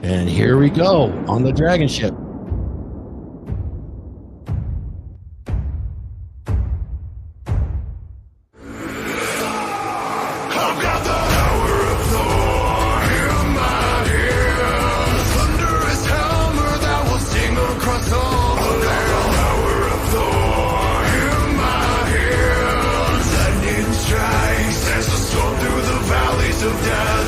And here we go on the DragonShip. I've got the power of Thor in my hand. Thunderous hammer that will sting across all the land. I've got the power of Thor in my hand. Lightning strikes as a storm through the valleys of death.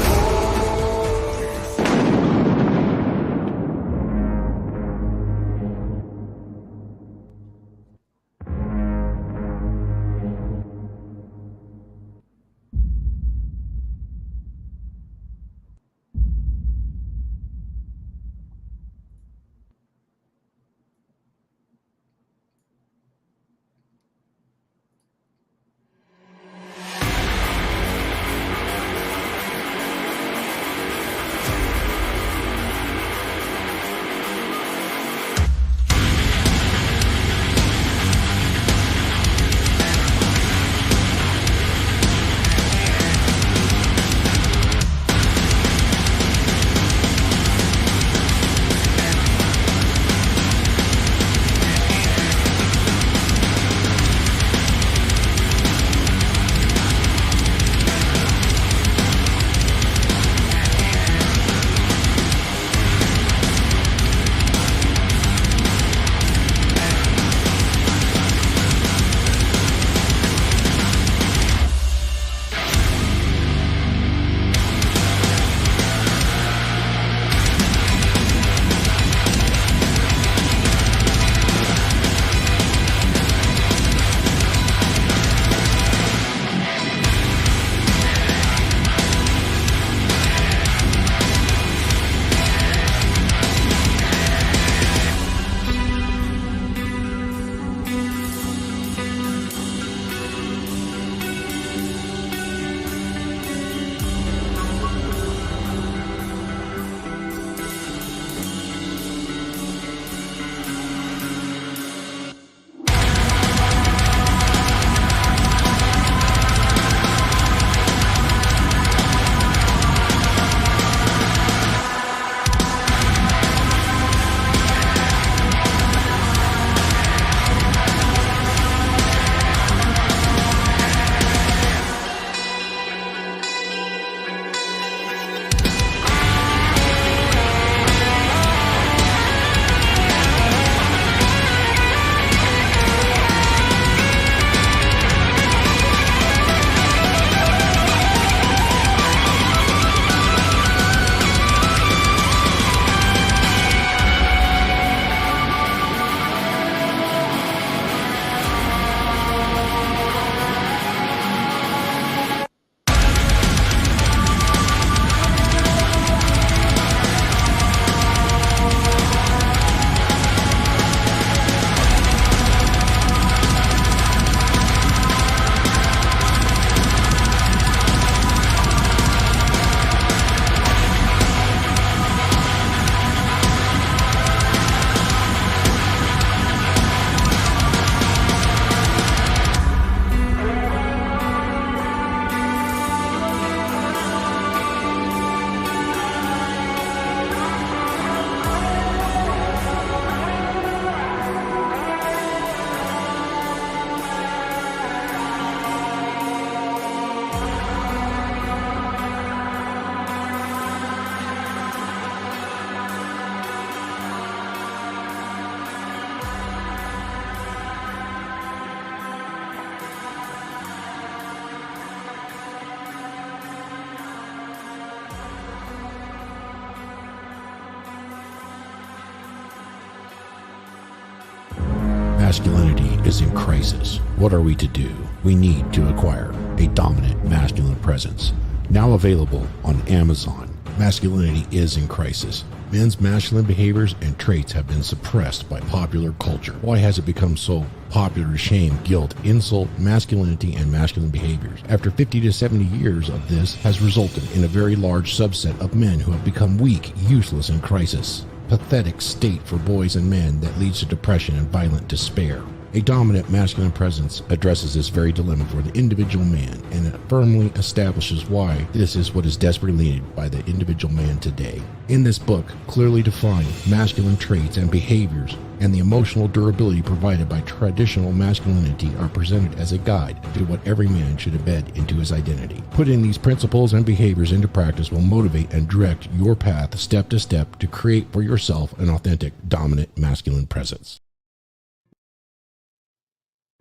Masculinity is in crisis. What are we to do? We need to acquire a dominant masculine presence. Now available on Amazon. Masculinity is in crisis. Men's masculine behaviors and traits have been suppressed by popular culture. Why has it become so popular to shame, guilt, insult, masculinity, and masculine behaviors? After 50 to 70 years of this has resulted in a very large subset of men who have become weak, useless, and crisis. Pathetic state for boys and men that leads to depression and violent despair. A dominant masculine presence addresses this very dilemma for the individual man, and it firmly establishes why this is what is desperately needed by the individual man today. In this book, clearly defined masculine traits and behaviors and the emotional durability provided by traditional masculinity are presented as a guide to what every man should embed into his identity. Putting these principles and behaviors into practice will motivate and direct your path step to step to create for yourself an authentic, dominant masculine presence.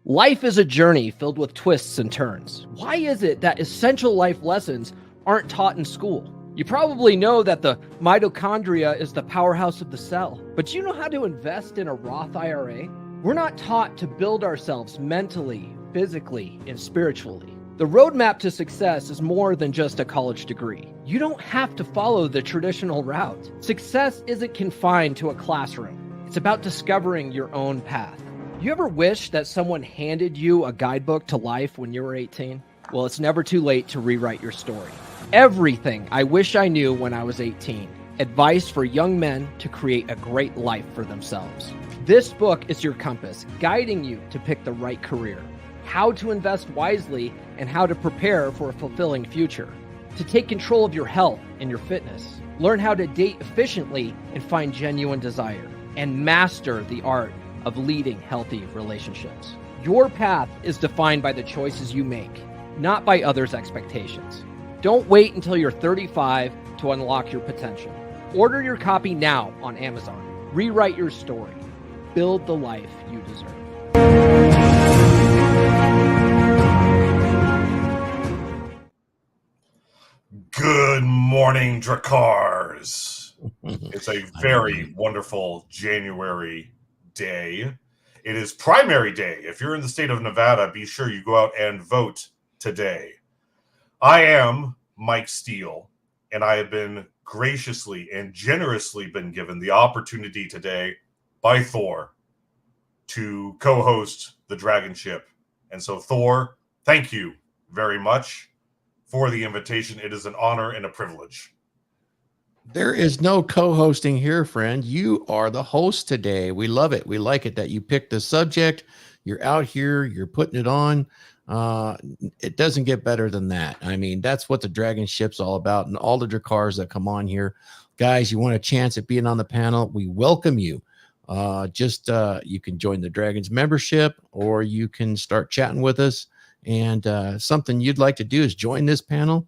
Life is a journey filled with twists and turns. Why is it that essential life lessons aren't taught in school? You probably know that the mitochondria is the powerhouse of the cell, but do you know how to invest in a Roth IRA? We're not taught to build ourselves mentally, physically, and spiritually. The roadmap to success is more than just a college degree. You don't have to follow the traditional route. Success isn't confined to a classroom. It's about discovering your own path. You ever wish that someone handed you a guidebook to life when you were 18? Well, it's never too late to rewrite your story. Everything I wish I knew when I was 18. Advice for young men to create a great life for themselves. This book is your compass, guiding you to pick the right career, how to invest wisely, and how to prepare for a fulfilling future. To take control of your health and your fitness. Learn how to date efficiently and find genuine desire. And master the art of leading healthy relationships. Your path is defined by the choices you make, not by others' expectations. Don't wait until you're 35 to unlock your potential. Order your copy now on Amazon. Rewrite your story. Build the life you deserve. Good morning, Drakars. It's a very wonderful January day. It is primary day. If you're in the state of Nevada, be sure you go out and vote today. I am Mike Steele, and I have been graciously and generously been given the opportunity today by Thor to co-host the DragonShip. And so, Thor, thank you very much for the invitation. It is an honor and a privilege. There is no co-hosting here, friend. You are the host today. We love it. We like it that you picked the subject. You're out here. You're putting it on. It doesn't get better than that. I mean, that's what the DragonShip's all about. And all the Drakars that come on here, guys, you want a chance at being on the panel, we welcome you. You can join the Dragons membership, or you can start chatting with us. And something you'd like to do is join this panel.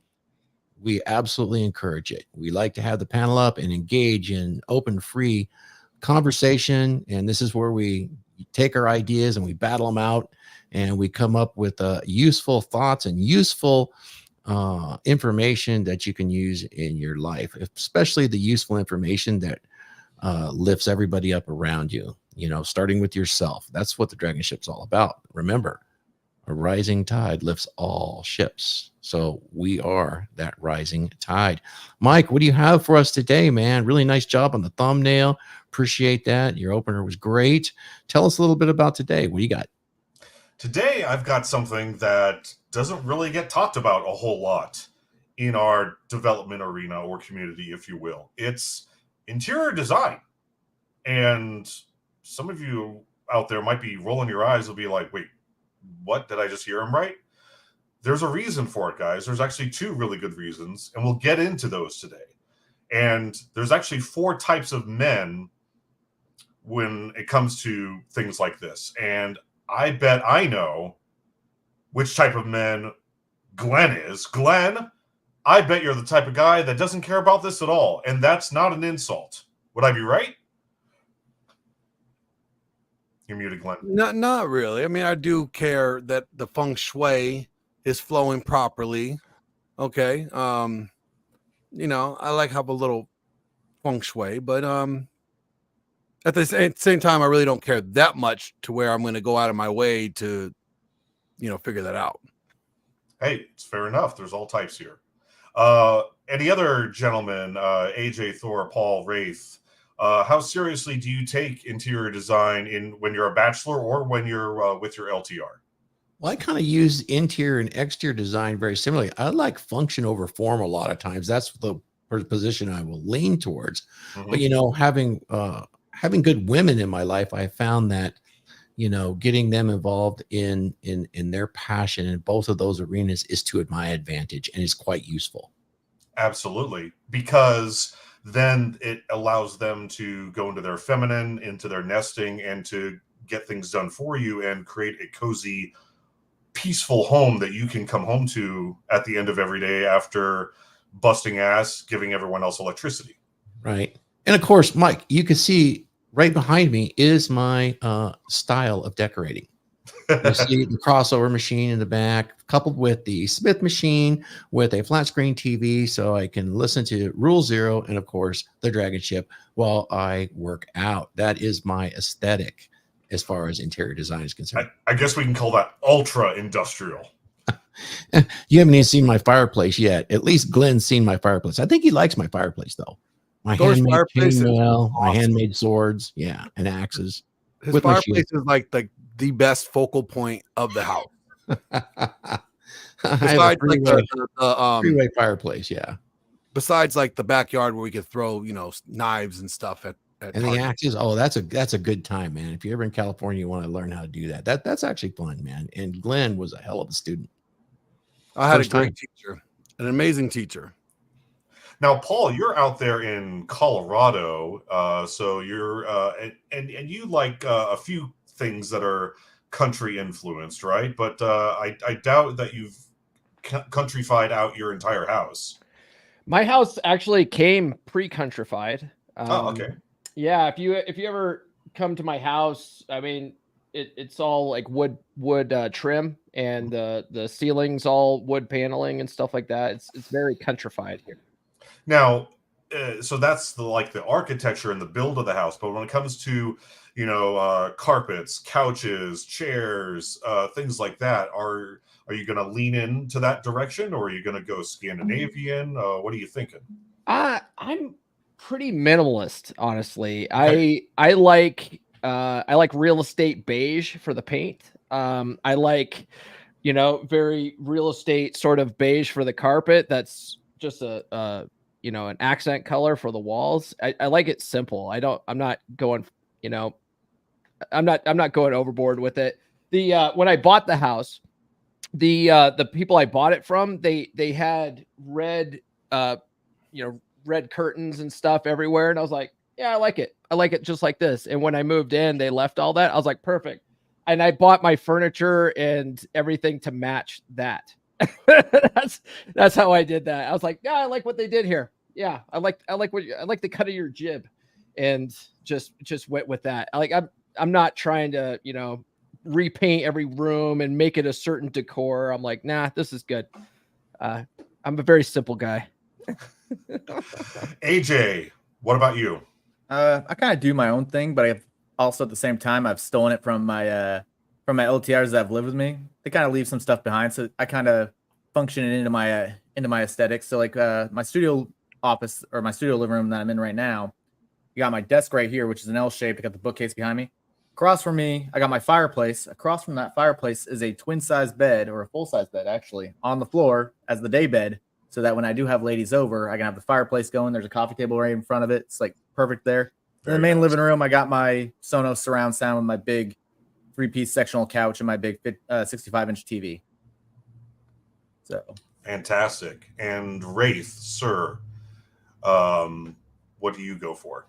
We absolutely encourage it. We like to have the panel up and engage in open, free conversation. And this is where we take our ideas and we battle them out, and we come up with useful thoughts and useful information that you can use in your life, especially the useful information that lifts everybody up around you, starting with yourself. That's what the DragonShip's all about. Remember, a rising tide lifts all ships. So we are that rising tide. Mike, what do you have for us today, man? Really nice job on the thumbnail. Appreciate that. Your opener was great. Tell us a little bit about today. What do you got? Today, I've got something that doesn't really get talked about a whole lot in our development arena or community, if you will. It's interior design. And some of you out there might be rolling your eyes. Will be like, wait, what? Did I just hear him right? There's a reason for it, guys. There's actually two really good reasons, and we'll get into those today. And there's actually 4 types of men when it comes to things like this. And I bet I know which type of men Glenn is. Glenn, I bet you're the type of guy that doesn't care about this at all. And that's not an insult. Would I be right? You're muted, Glenn. Not really. I mean, I do care that the feng shui is flowing properly. Okay. I like have a little feng shui, but at the same time, I really don't care that much to where I'm going to go out of my way to, figure that out. Hey, it's fair enough. There's all types here. Any other gentlemen, AJ, Thor, Paul, Wraith, how seriously do you take interior design when you're a bachelor or when you're with your LTR? Well, I kind of use interior and exterior design very similarly. I like function over form a lot of times. That's the position I will lean towards. Mm-hmm. But, having good women in my life, I found that, getting them involved in their passion in both of those arenas is to my advantage and is quite useful. Absolutely, because then it allows them to go into their feminine, into their nesting, and to get things done for you and create a cozy, peaceful home that you can come home to at the end of every day after busting ass, giving everyone else electricity. Right. And of course, Mike, you can see right behind me is my style of decorating. You see the crossover machine in the back, coupled with the Smith machine with a flat screen TV, so I can listen to Rule Zero and, of course, the DragonShip while I work out. That is my aesthetic as far as interior design is concerned. I guess we can call that ultra industrial. You haven't even seen my fireplace yet. At least Glenn's seen my fireplace. I think he likes my fireplace, though. My handmade chainmail, my handmade swords, and axes. His fireplace is like the best focal point of the house. Besides like the freeway fireplace, Besides like the backyard where we could throw, knives and stuff at and the axes. Oh, that's a good time, man. If you're ever in California, you want to learn how to do that. That's actually fun, man. And Glenn was a hell of a student. I had a great teacher, an amazing teacher. Now, Paul, you're out there in Colorado, so you're and you like a few things that are country influenced, right? But I doubt that you've countryfied out your entire house. My house actually came pre-countryfied. Okay. Yeah, if you ever come to my house, I mean, it's all like wood trim, and the ceiling's all wood paneling and stuff like that. It's very countryfied here. Now, so that's the architecture and the build of the house. But when it comes to carpets, couches, chairs, things like that, are you going to lean into that direction, or are you going to go Scandinavian? What are you thinking? I'm pretty minimalist, honestly. Okay. I like real estate beige for the paint. I like very real estate sort of beige for the carpet. That's just an accent color for the walls. I like it simple. I'm not going overboard with it. When I bought the house, the people I bought it from, they had red red curtains and stuff everywhere, and I was like, yeah, I like it just like this. And when I moved in, they left all that. I was like, perfect. And I bought my furniture and everything to match that. that's how I did that. I was like, yeah, I like what they did here. Yeah, I like the cut of your jib, and just went with that. I'm not trying to repaint every room and make it a certain decor. I'm like, nah, this is good. I'm a very simple guy. AJ, what about you? I kind of do my own thing, but I've also at the same time I've stolen it from my LTRs that have lived with me. They kind of leave some stuff behind, so I kind of function it into my aesthetics. So like my studio office or my studio living room that I'm in right now, you got my desk right here, which is an L shape. I got the bookcase behind me. Across from me, I got my fireplace. Across from that fireplace is a twin size bed, or a full size bed actually, on the floor as the day bed, so that when I do have ladies over, I can have the fireplace going. There's a coffee table right in front of it. It's like perfect there. In the main living room, I got my Sonos surround sound with my big 3-piece sectional couch and my big 65-inch TV. So fantastic. And Wraith, sir, what do you go for?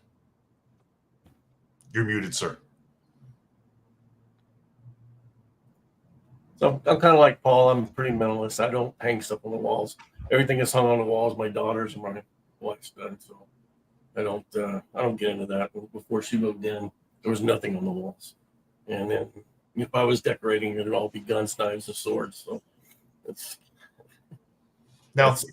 You're muted, sir. So I'm kind of like Paul. I'm pretty minimalist. I don't hang stuff on the walls. Everything is hung on the walls. My daughter's and my wife's done. So I don't get into that. Before she moved in, there was nothing on the walls. And then if I was decorating, it'd all be guns, knives, and swords. So that's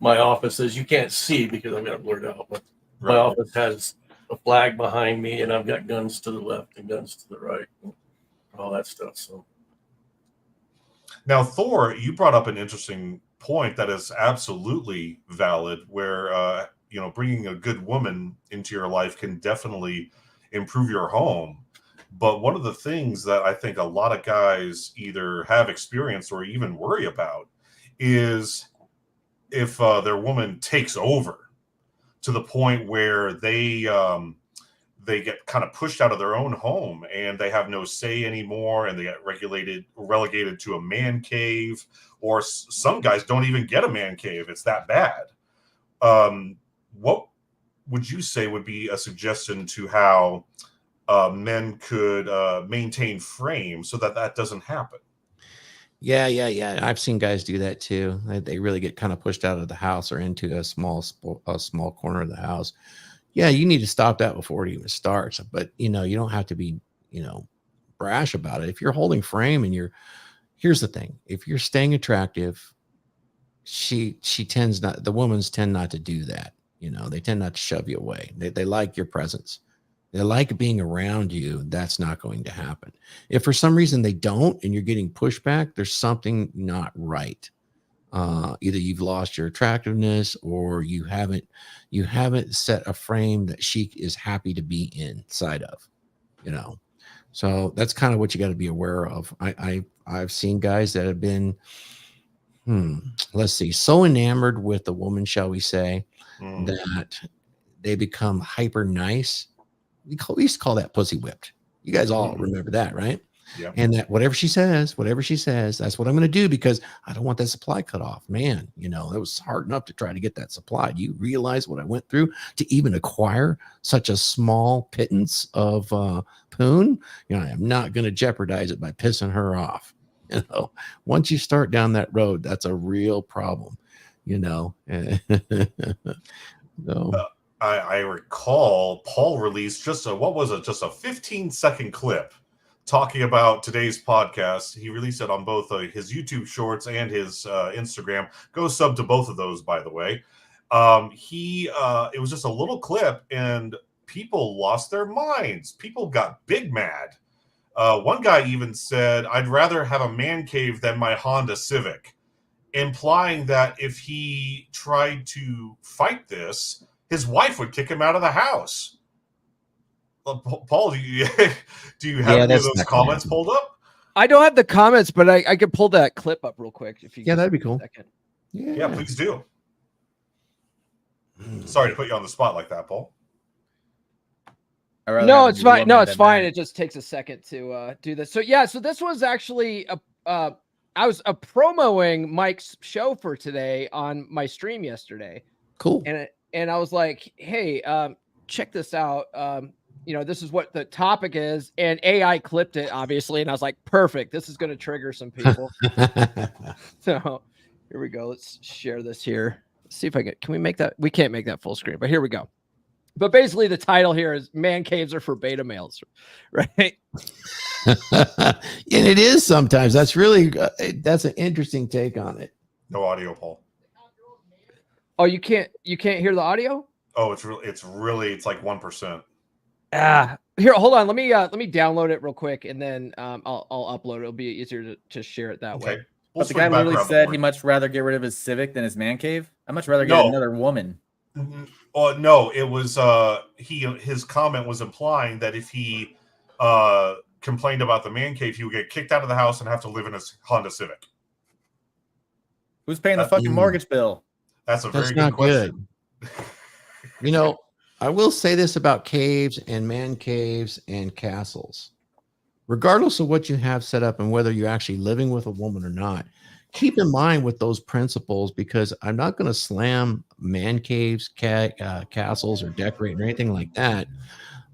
my office, as you can't see because I've got it blurred out, but my office has a flag behind me, and I've got guns to the left and guns to the right, and all that stuff. So now, Thor, you brought up an interesting point that is absolutely valid, where bringing a good woman into your life can definitely improve your home. But one of the things that I think a lot of guys either have experienced or even worry about is if their woman takes over to the point where they they get kind of pushed out of their own home and they have no say anymore, and they get relegated to a man cave, or some guys don't even get a man cave. It's that bad. What would you say would be a suggestion to how men could maintain frame so that doesn't happen? Yeah. I've seen guys do that too. They really get kind of pushed out of the house or into a small corner of the house. Yeah, you need to stop that before it even starts. But you don't have to be, brash about it. If you're holding frame and here's the thing: if you're staying attractive, the women's tend not to do that. They tend not to shove you away. They like your presence. They like being around you. That's not going to happen. If for some reason they don't, and you're getting pushback, there's something not right. Either you've lost your attractiveness, or you haven't set a frame that she is happy to be inside of. So that's kind of what you got to be aware of. I've seen guys that have been, let's see, so enamored with the woman, shall we say, that they become hyper nice. We used to call that pussy whipped. You guys all remember that, right? Yeah. And that whatever she says, that's what I'm going to do, because I don't want that supply cut off. Man, it was hard enough to try to get that supply. Do you realize what I went through to even acquire such a small pittance of poon? I am not going to jeopardize it by pissing her off. Once you start down that road, that's a real problem. So. I recall Paul released just a 15-second clip talking about today's podcast. He released it on both his YouTube shorts and his Instagram. Go sub to both of those, by the way. It was just a little clip, and people lost their minds. People got big mad. One guy even said, "I'd rather have a man cave than my Honda Civic," implying that if he tried to fight this, his wife would kick him out of the house. Paul, do you have any of those comments pulled up? I don't have the comments, but I could pull that clip up real quick if you. Yeah, that'd be cool. Yeah, please do. Sorry to put you on the spot like that, Paul. No, it's fine. No, it's fine. It just takes a second to do this. So this was actually I was promoting Mike's show for today on my stream yesterday. Cool. And I was like, hey, check this out. This is what the topic is. And AI clipped it, obviously. And I was like, perfect. This is going to trigger some people. So here we go. Let's share this here. Let's see if can we make that? We can't make that full screen, but here we go. But basically the title here is "Man Caves Are for Beta Males," right? And it is sometimes. That's really, that's an interesting take on it. No audio, Paul. Oh, you can't hear the audio? Oh, it's like 1%. Here, hold on. Let me download it real quick, and then I'll upload it. It'll be easier to share it that way. But the guy literally said he'd much rather get rid of his Civic than his man cave. I'd much rather get another woman. Oh no, it was his comment was implying that if he complained about the man cave, he would get kicked out of the house and have to live in his Honda Civic. Who's paying the fucking mortgage bill? That's very good question. Good. I will say this about caves and man caves and castles. Regardless of what you have set up and whether you're actually living with a woman or not, keep in mind with those principles, because I'm not going to slam man caves, castles, or decorating or anything like that.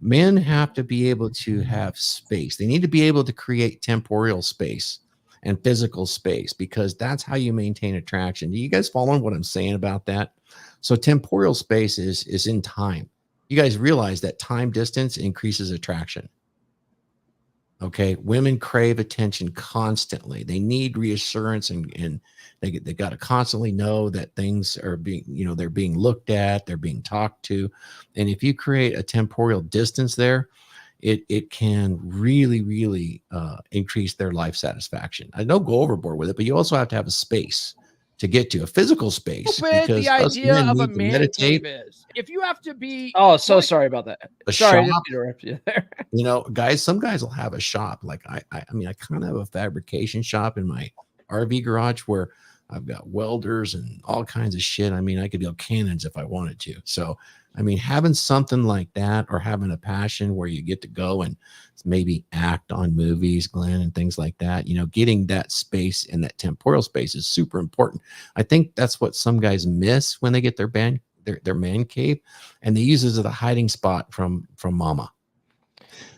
Men have to be able to have space. They need to be able to create temporal space and physical space, because that's how you maintain attraction. Do you guys follow what I'm saying about that? So temporal space is in time. You guys realize that time distance increases attraction. Okay, women crave attention constantly. They need reassurance, and they got to constantly know that things are being, they're being looked at, they're being talked to. And if you create a temporal distance there, it can really, really increase their life satisfaction. I don't go overboard with it, but you also have to have a space to get to, a physical space. Because the idea of a man cave is, if you have to be, sorry about that. Sorry, I didn't interrupt you there. Guys, some guys will have a shop. Like I kind of have a fabrication shop in my RV garage where I've got welders and all kinds of shit. I mean, I could build cannons if I wanted to. So I mean, having something like that, or having a passion where you get to go and maybe act on movies, Glenn, and things like that, you know, getting that space and that temporal space is super important. I think that's what some guys miss when they get their man cave, and they use it as a hiding spot from mama.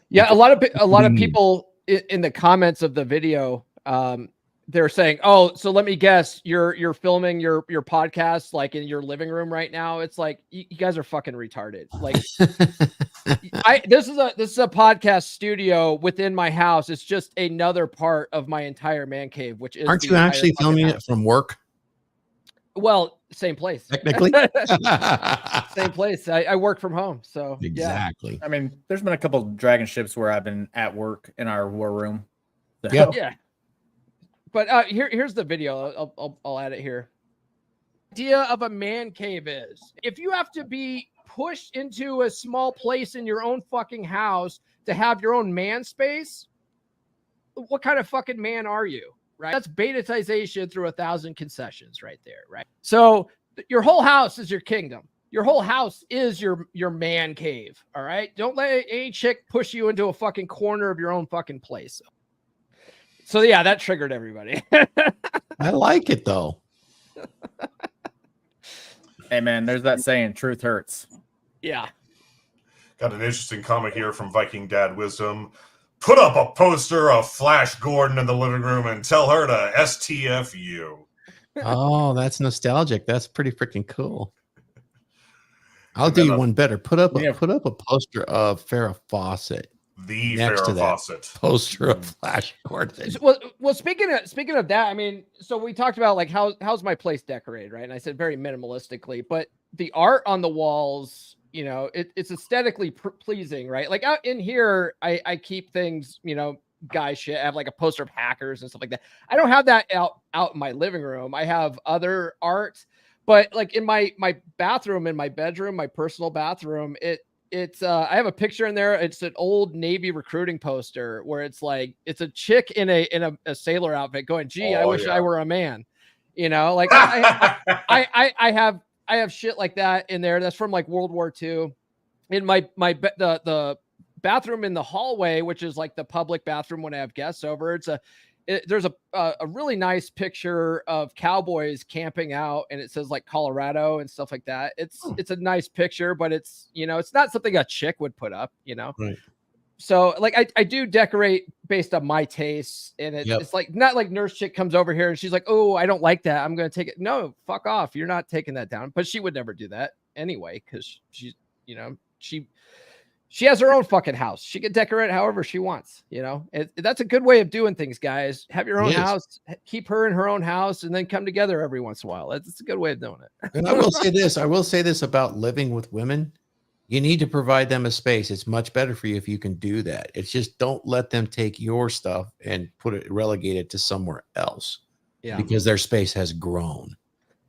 Yeah, a lot of people in the comments of the video, they're saying, "Oh, so let me guess, you're filming your podcast like in your living room right now." It's like you guys are fucking retarded. Like, this is a podcast studio within my house. It's just another part of my entire man cave, which is. Aren't you actually filming it from work? Well, same place. Technically, same place. I work from home, so exactly. Yeah. I mean, there's been a couple dragon ships where I've been at work in our war room. So. Yeah. But here's the video. I'll add it here. Idea of a man cave is if you have to be pushed into a small place in your own fucking house to have your own man space, what kind of fucking man are you? Right? That's betatization through 1,000 concessions right there, right? So your whole house is your kingdom. Your whole house is your man cave, all right? Don't let any chick push you into a fucking corner of your own fucking place. So yeah, that triggered everybody. I like it though. Hey man, there's that saying, truth hurts. Yeah. Got an interesting comment here from Viking Dad Wisdom. Put up a poster of Flash Gordon in the living room and tell her to STF you. Oh, that's nostalgic. That's pretty freaking cool. I'll do you one better. Put up a poster of Farrah Fawcett. The Farrah Fawcett poster of Flash Gordon. Well, speaking of that, I mean, so we talked about like how's my place decorated, right? And I said very minimalistically, but the art on the walls, you know, it's aesthetically pleasing, right? Like out in here, I keep things, you know, guy shit. I have like a poster of hackers and stuff like that. I don't have that out in my living room. I have other art, but like in my bathroom, in my bedroom, my personal bathroom, it's I have a picture in there. It's an old Navy recruiting poster where it's like it's a chick in a sailor outfit going, "Gee, I wish I were a man." You know, like I have shit like that in there. That's from like World War II. In the bathroom in the hallway, which is like the public bathroom when I have guests over, there's a really nice picture of cowboys camping out, and it says like Colorado and stuff like that. It's a nice picture, but it's, you know, it's not something a chick would put up, you know? Right. So like I do decorate based on my tastes, and it's like not like nurse chick comes over here and she's like, "Oh, I don't like that, I'm gonna take it." No, fuck off. You're not taking that down. But she would never do that anyway, because she's, you know, she has her own fucking house. She can decorate however she wants, you know. That's a good way of doing things, guys. Have your own house, keep her in her own house, and then come together every once in a while. It's a good way of doing it. And I will say this about living with women. You need to provide them a space. It's much better for you if you can do that. It's just don't let them take your stuff and relegate it to somewhere else. Yeah. Because their space has grown.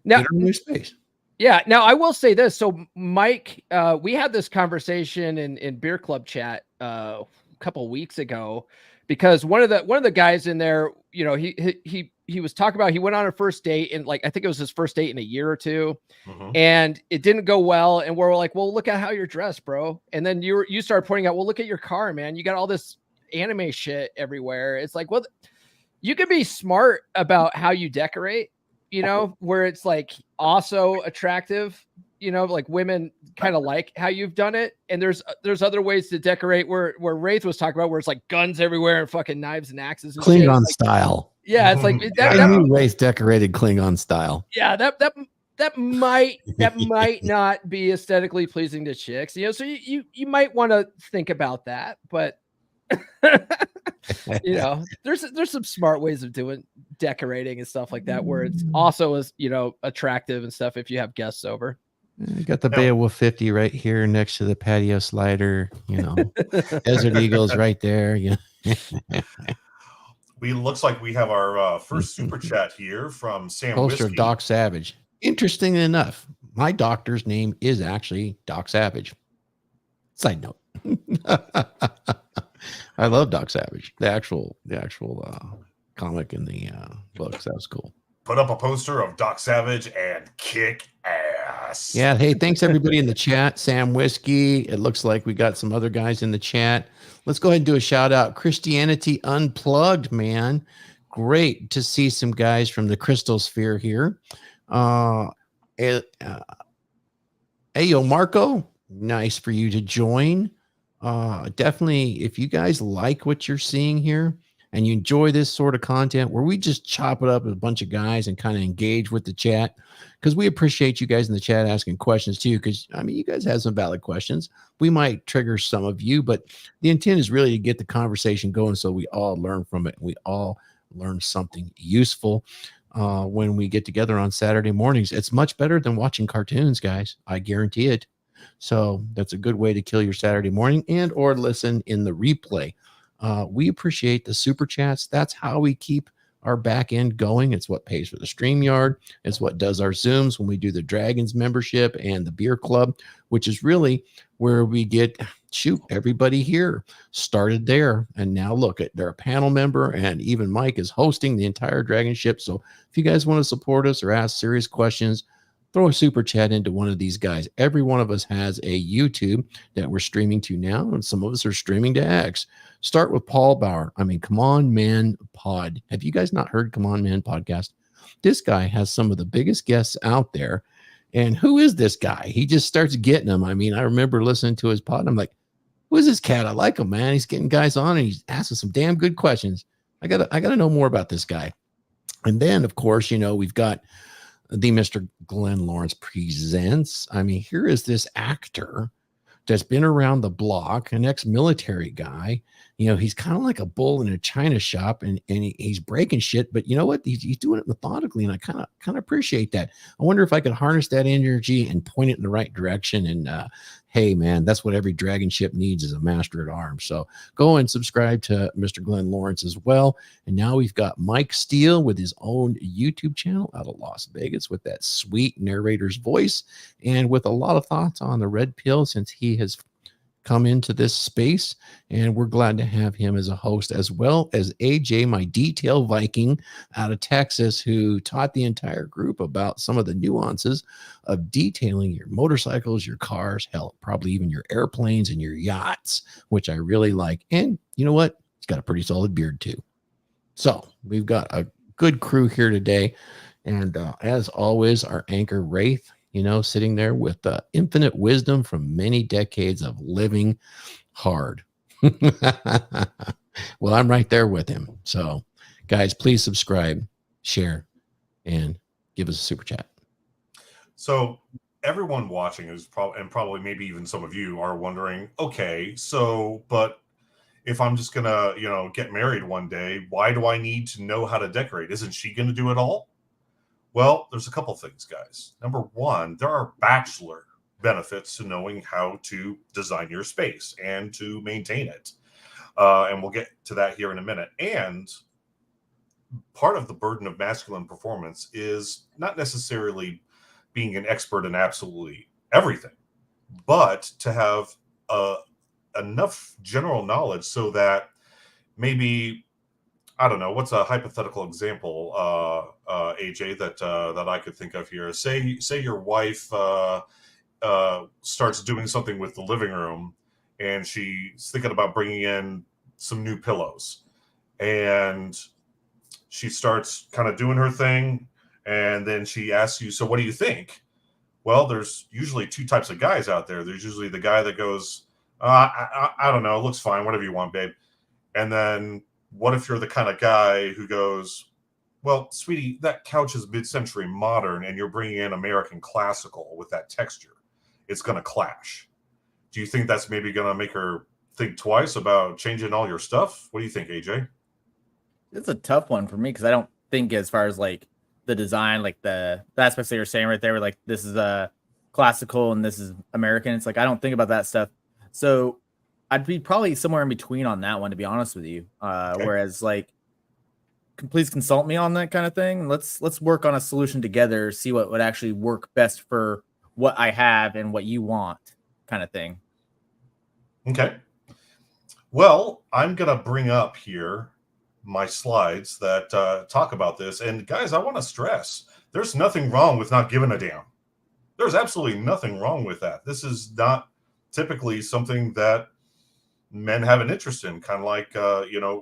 Now, new space. Yeah. Now I will say this. So Mike, we had this conversation in beer club chat a couple of weeks ago, because one of the guys in there, you know, he was talking about, he went on a first date, and like, I think it was his first date in a year or two, and it didn't go well. And we're like, well, look at how you're dressed, bro. And then you started pointing out, well, look at your car, man. You got all this anime shit everywhere. It's like, well, you can be smart about how you decorate, you know, where it's like also attractive, you know, like women kind of like how you've done it. And there's other ways to decorate where Wraith was talking about, where it's like guns everywhere and fucking knives and axes and Klingon shit. style. Yeah, it's like Wraith decorated Klingon style. Yeah, that might not be aesthetically pleasing to chicks, you know. So you might want to think about that, but you know, there's some smart ways of doing decorating and stuff like that, where it's also as, you know, attractive and stuff if you have guests over. You got the Beowulf 50 right here next to the patio slider, you know. Desert Eagles right there. Yeah. Looks like we have our first super chat here from Sam Poster Whiskey. of Doc Savage. Interesting enough, my doctor's name is actually Doc Savage. Side note. I love Doc Savage. The actual comic in the books. That was cool. Put up a poster of Doc Savage and kick ass. Yes. Yeah. Hey, thanks everybody in the chat. Sam Whiskey. It looks like we got some other guys in the chat. Let's go ahead and do a shout out. Christianity Unplugged, man. Great to see some guys from the Crystal Sphere here. Hey, yo, Marco. Nice for you to join. Definitely, if you guys like what you're seeing here and you enjoy this sort of content where we just chop it up with a bunch of guys and kind of engage with the chat, because we appreciate you guys in the chat asking questions too, because I mean you guys have some valid questions. We might trigger some of you, but the intent is really to get the conversation going so we all learn from it. We all learn something useful when we get together on Saturday mornings. It's much better than watching cartoons, guys. I guarantee it. So that's a good way to kill your Saturday morning and or listen in the replay. We appreciate the super chats. That's how we keep our back end going. It's what pays for the StreamYard. It's what does our Zooms when we do the Dragons membership and the beer club, which is really where we get, everybody here started there. And now look, they're a panel member, and even Mike is hosting the entire DragonShip. So if you guys want to support us or ask serious questions, throw a super chat into one of these guys. Every one of us has a YouTube that we're streaming to now, and some of us are streaming to X. Start with Paul Bauer. I mean, Come On Man Pod. Have you guys not heard Come On Man podcast? This guy has some of the biggest guests out there. And who is this guy? He just starts getting them. I mean, I remember listening to his pod. I'm like, who is this cat? I like him, man. He's getting guys on and he's asking some damn good questions. I gotta know more about this guy. And then, of course, we've got the Mr. Glenn Lawrence Presents. I mean, here is this actor that's been around the block, an ex-military guy. He's kind of like a bull in a china shop, and he's breaking shit. But you know what? He's doing it methodically, and I kind of appreciate that. I wonder if I could harness that energy and point it in the right direction. And hey, man, that's what every dragon ship needs, is a master at arms. So go and subscribe to Mr. Glenn Lawrence as well. And now we've got Mike Steele with his own YouTube channel out of Las Vegas with that sweet narrator's voice and with a lot of thoughts on the red pill since he has come into this space. And we're glad to have him as a host, as well as AJ, my detail Viking out of Texas, who taught the entire group about some of the nuances of detailing your motorcycles, your cars, hell, probably even your airplanes and your yachts, which I really like. And you know what? He's got a pretty solid beard too. So we've got a good crew here today. And as always, our anchor Wraith, sitting there with infinite wisdom from many decades of living hard. Well, I'm right there with him. So, guys, please subscribe, share, and give us a super chat. So everyone watching is probably maybe even some of you are wondering, okay, so, but if I'm just gonna, get married one day, why do I need to know how to decorate? Isn't she gonna do it all? Well, there's a couple things, guys. Number one, there are bachelor benefits to knowing how to design your space and to maintain it. And we'll get to that here in a minute. And part of the burden of masculine performance is not necessarily being an expert in absolutely everything, but to have enough general knowledge so that maybe, I don't know, what's a hypothetical example, AJ, that I could think of here? Say your wife starts doing something with the living room, and she's thinking about bringing in some new pillows, and she starts kind of doing her thing, and then she asks you, so what do you think? Well, there's usually two types of guys out there. There's usually the guy that goes, I don't know, it looks fine, whatever you want, babe. And then what if you're the kind of guy who goes, well, sweetie, that couch is mid-century modern and you're bringing in American classical with that texture. It's going to clash. Do you think that's maybe going to make her think twice about changing all your stuff? What do you think, AJ? It's a tough one for me because I don't think as far as like the design, like the aspects that you're saying right there, where like this is a classical and this is American. It's like I don't think about that stuff. So I'd be probably somewhere in between on that one, to be honest with you. Okay. Whereas, like, please consult me on that kind of thing. Let's work on a solution together. See what would actually work best for what I have and what you want, kind of thing. Okay. Well, I'm gonna bring up here my slides that talk about this. And guys, I want to stress: there's nothing wrong with not giving a damn. There's absolutely nothing wrong with that. This is not typically something that men have an interest in, kind of like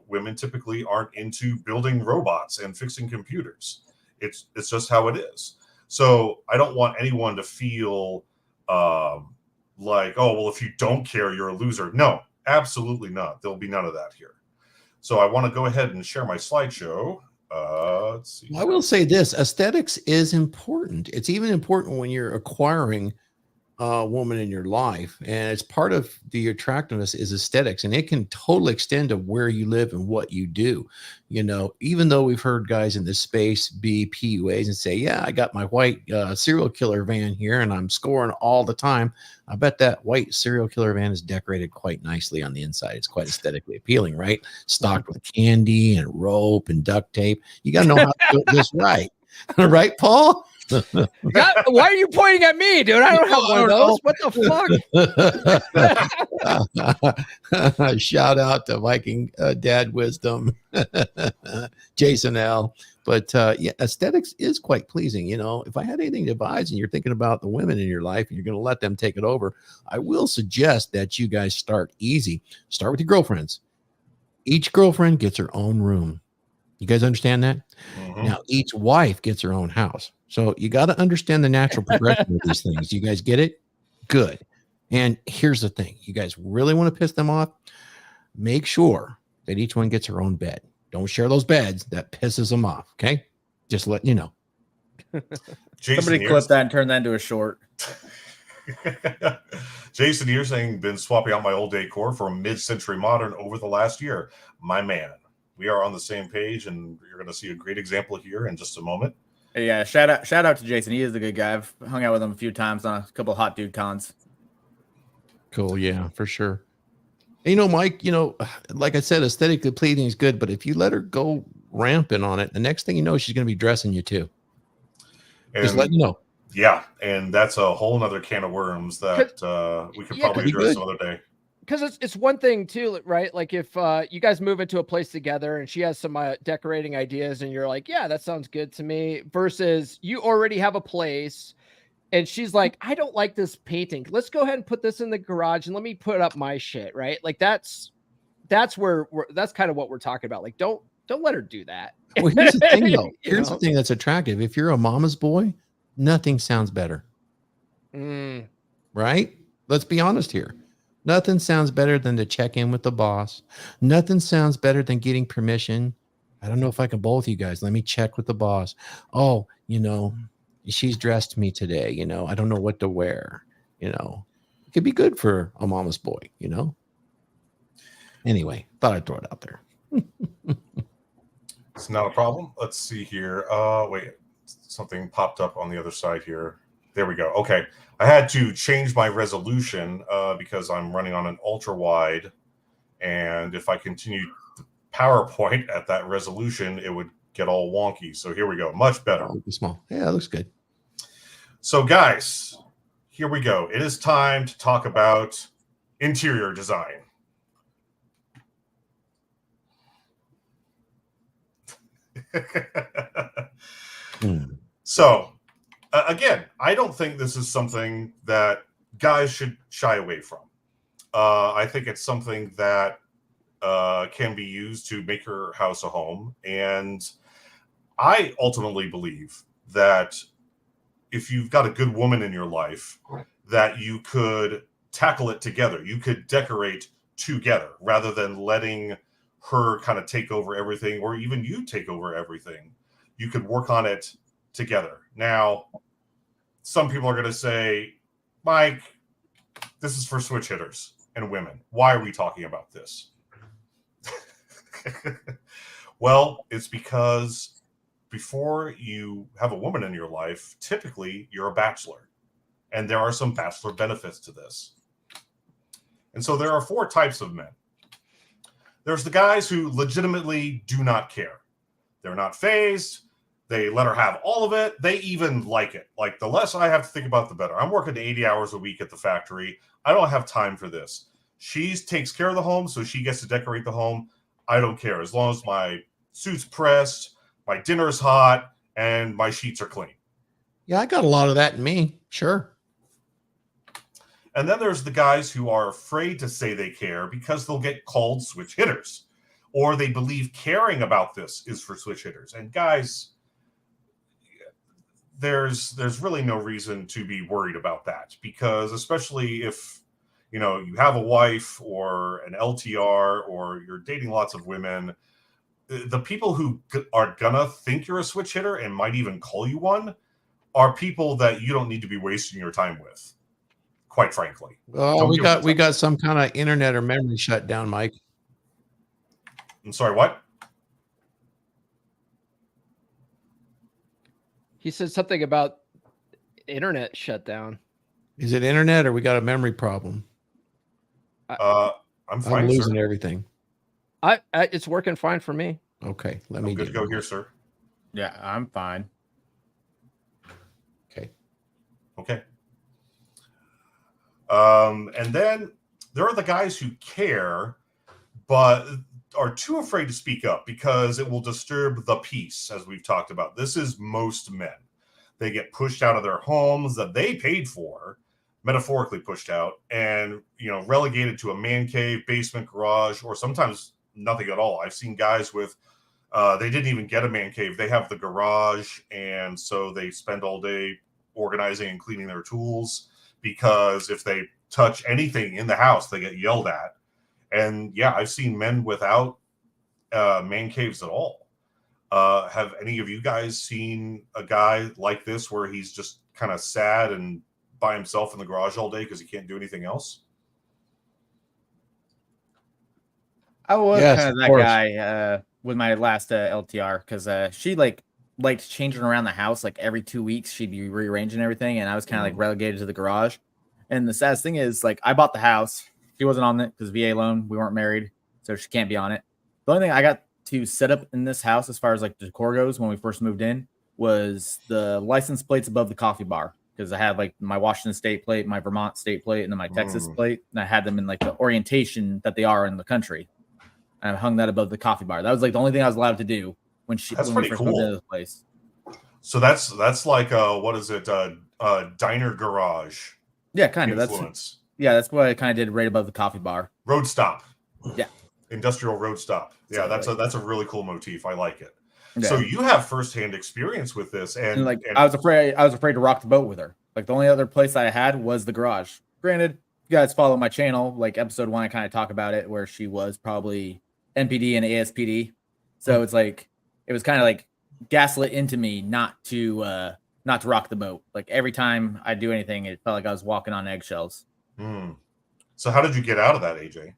women typically aren't into building robots and fixing computers. It's just how it is. So I don't want anyone to feel like, oh, well, if you don't care, you're a loser. No, absolutely not. There'll be none of that here. So I want to go ahead and share my slideshow. Let's see. I will say this: aesthetics is important. It's even important when you're acquiring a woman in your life, and it's part of the attractiveness is aesthetics, and it can totally extend to where you live and what you do. Even though we've heard guys in this space be PUAs and say, yeah, I got my white serial killer van here and I'm scoring all the time. I bet that white serial killer van is decorated quite nicely on the inside. It's quite aesthetically appealing, right? Stocked with candy and rope and duct tape. You got to know how to do it just right. Right, Paul? Why are you pointing at me, dude? I don't have one of those. What the fuck? Shout out to Viking Dad Wisdom, Jason L. But yeah, aesthetics is quite pleasing. If I had anything to advise and you're thinking about the women in your life and you're going to let them take it over, I will suggest that you guys start easy. Start with your girlfriends. Each girlfriend gets her own room. You guys understand that? Mm-hmm. Now, each wife gets her own house. So you got to understand the natural progression of these things. You guys get it? Good. And here's the thing. You guys really want to piss them off? Make sure that each one gets her own bed. Don't share those beds. That pisses them off. Okay? Just letting you know. Somebody clip that and turn that into a short. Jason, you're saying been swapping out my old decor for mid-century modern over the last year. My man. We are on the same page, and you're going to see a great example here in just a moment. Yeah, shout out to Jason. He is a good guy. I've hung out with him a few times on a couple of hot dude cons. Cool, yeah, for sure. And Mike, like I said, aesthetically pleasing is good, but if you let her go rampant on it, the next thing you know, she's going to be dressing you too. Just letting you know. Yeah, and that's a whole nother can of worms that we could probably address another day. Because it's one thing too, right? Like if you guys move into a place together and she has some decorating ideas and you're like, yeah, that sounds good to me, versus you already have a place and she's like, I don't like this painting. Let's go ahead and put this in the garage and let me put up my shit, right? Like that's where that's kind of what we're talking about. Like don't let her do that. Well, here's the thing though. Here's the thing that's attractive. If you're a mama's boy, nothing sounds better. Right? Let's be honest here. Nothing sounds better than to check in with the boss. Nothing sounds better than getting permission. I don't know if I can both you guys. Let me check with the boss. Oh, she's dressed me today. I don't know what to wear. It could be good for a mama's boy, Anyway, thought I'd throw it out there. It's not a problem. Let's see here. Wait, something popped up on the other side here. There we go. Okay. I had to change my resolution because I'm running on an ultra wide. And if I continue the PowerPoint at that resolution, it would get all wonky. So here we go. Much better. Small. Yeah, it looks good. So guys, here we go. It is time to talk about interior design. So again, I don't think this is something that guys should shy away from. I think it's something that can be used to make your house a home. And I ultimately believe that if you've got a good woman in your life, that you could tackle it together. You could decorate together rather than letting her kind of take over everything, or even you take over everything. You could work on it together. Now, some people are going to say, Mike, this is for switch hitters and women. Why are we talking about this? Well, it's because before you have a woman in your life, typically you're a bachelor. And there are some bachelor benefits to this. And so there are 4 types of men. There's the guys who legitimately do not care. They're not phased. They let her have all of it. They even like it. Like, the less I have to think about, the better. I'm working 80 hours a week at the factory. I don't have time for this. She takes care of the home, so she gets to decorate the home. I don't care. As long as my suit's pressed, my dinner's hot, and my sheets are clean. Yeah, I got a lot of that in me. Sure. And then there's the guys who are afraid to say they care because they'll get called switch hitters, or they believe caring about this is for switch hitters. And guys, there's really no reason to be worried about that, because especially if you have a wife or an LTR or you're dating lots of women, the people who are gonna think you're a switch hitter and might even call you one are people that you don't need to be wasting your time with, quite frankly. Oh, we got some kind of internet or memory shutdown, Mike. I'm sorry, what? He said something about internet shutdown. Is it internet or we got a memory problem? I'm fine, I'm losing sir. everything. It's working fine for me. Okay, let me good to go here, sir. Yeah, I'm fine. Okay. And then there are the guys who care, but are too afraid to speak up because it will disturb the peace, as we've talked about. This is most men. They get pushed out of their homes that they paid for, metaphorically pushed out, and relegated to a man cave, basement, garage, or sometimes nothing at all. I've seen guys with they didn't even get a man cave. They have the garage, and so they spend all day organizing and cleaning their tools, because if they touch anything in the house, they get yelled at. And yeah, I've seen men without man caves at all. Have any of you guys seen a guy like this where he's just kind of sad and by himself in the garage all day because he can't do anything else? I was Yes, kind of of that course. guy with my last LTR, because she liked changing around the house like every 2 weeks. She'd be rearranging everything, and I was kind of like relegated to the garage. And the saddest thing is, like, I bought the house. She wasn't on it because VA loan. We weren't married, so she can't be on it. The only thing I got to set up in this house, as far as like decor goes, when we first moved in, was the license plates above the coffee bar, because I had like my Washington State plate, my Vermont State plate, and then my Texas plate, and I had them in like the orientation that they are in the country. And I hung that above the coffee bar. That was like the only thing I was allowed to do when we first moved into this place. So that's like what is it? Diner garage. Yeah, kind of. Influence. That's what I kind of did right above the coffee bar. Road stop. Yeah. Industrial road stop. Yeah, So, that's a really cool motif. I like it. Yeah. So you have firsthand experience with this, and I was afraid to rock the boat with her. Like, the only other place I had was the garage. Granted, you guys follow my channel, like episode 1, I kind of talk about it, where she was probably NPD and ASPD. So it's like, it was kind of like gaslit into me not to rock the boat. Like, every time I do anything, it felt like I was walking on eggshells. So how did you get out of that, AJ?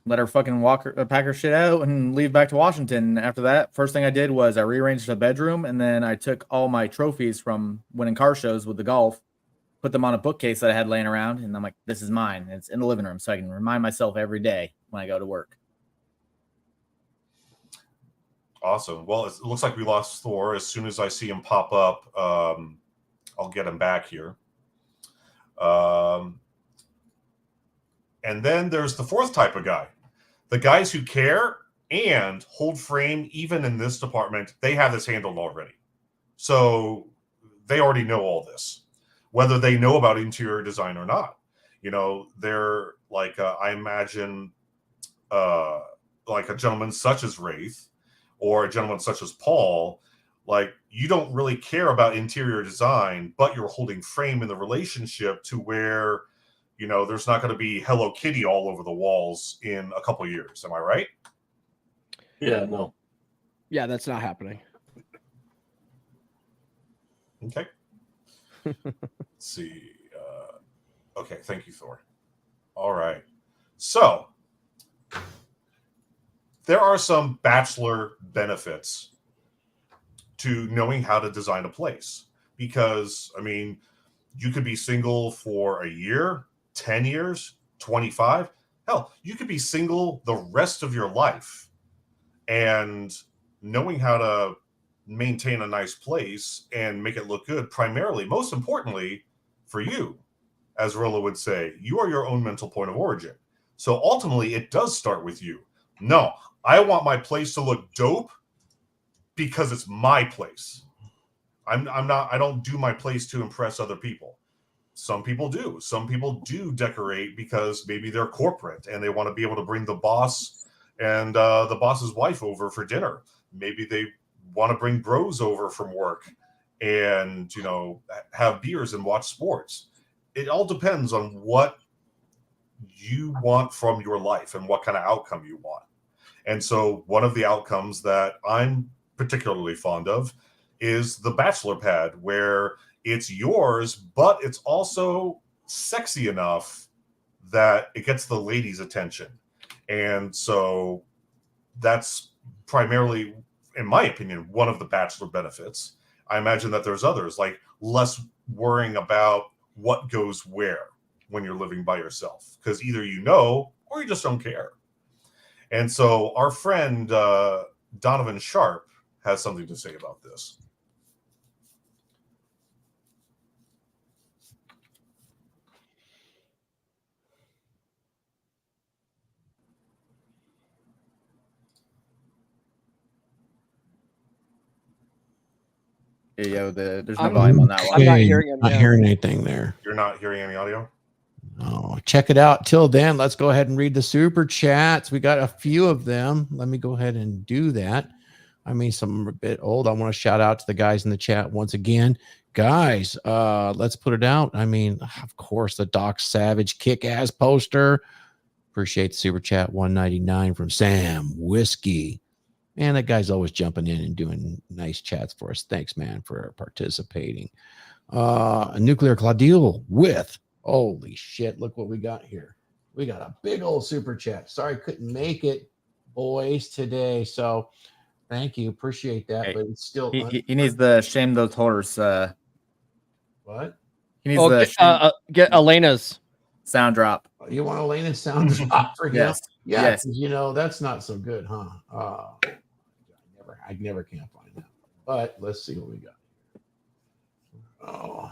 Let her fucking pack her shit out and leave back to Washington. After that, first thing I did was I rearranged the bedroom, and then I took all my trophies from winning car shows with the golf, put them on a bookcase that I had laying around, and I'm like, this is mine. And it's in the living room, so I can remind myself every day when I go to work. Awesome. Well, it looks like we lost Thor. As soon as I see him pop up, I'll get him back here. And then there's the fourth type of guy. The guys who care and hold frame, even in this department, they have this handled already. So they already know all this, whether they know about interior design or not. They're like, I imagine like a gentleman such as Wraith or a gentleman such as Paul, like, you don't really care about interior design, but you're holding frame in the relationship to where, there's not going to be Hello Kitty all over the walls in a couple of years. Am I right? Yeah, no. Yeah, that's not happening. Okay. Let's see. Okay, thank you, Thor. All right. So there are some bachelor benefits to knowing how to design a place, because, I mean, you could be single for a year, 10 years, 25. Hell, you could be single the rest of your life. And knowing how to maintain a nice place and make it look good, primarily, most importantly, for you, as Rilla would say, you are your own mental point of origin. So ultimately, it does start with you. No, I want my place to look dope because it's my place. I don't do my place to impress other people. Some people do. Some people do decorate because maybe they're corporate and they want to be able to bring the boss and the boss's wife over for dinner. Maybe they want to bring bros over from work and, you know, have beers and watch sports. It all depends on what you want from your life and what kind of outcome you want. And so one of the outcomes that I'm particularly fond of is the bachelor pad, where it's yours, but it's also sexy enough that it gets the ladies' attention. And so that's primarily, in my opinion, one of the bachelor benefits. I imagine that there's others, like less worrying about what goes where when you're living by yourself, because either you know or you just don't care. And so our friend Donovan Sharp has something to say about this. Yeah, there's no I'm- volume on that one. I'm not Okay, hearing him, Not yeah. hearing anything there. You're not hearing any audio? Oh, check it out. Till then, let's go ahead and read the super chats. We got a few of them. Let me go ahead and do that. I mean, some are a bit old. I want to shout out to the guys in the chat once again. Guys, let's put it out. I mean, of course, the Doc Savage kick-ass poster. Appreciate the super chat 199 from Sam Whiskey. Man, that guy's always jumping in and doing nice chats for us. Thanks, man, for participating. Nuclear Claudille with, holy shit, look what we got here. We got a big old super chat. Sorry, couldn't make it, boys, today. So thank you. Appreciate that. Hey, but it's still He needs the shame those horrors. what? He needs Oh, the get Elena's. sound drop. You want Elena's sound drop for him? Yes. Yeah, Yes. 'cause, you know, that's not so good, huh? I never can find that. But let's see what we got. Oh.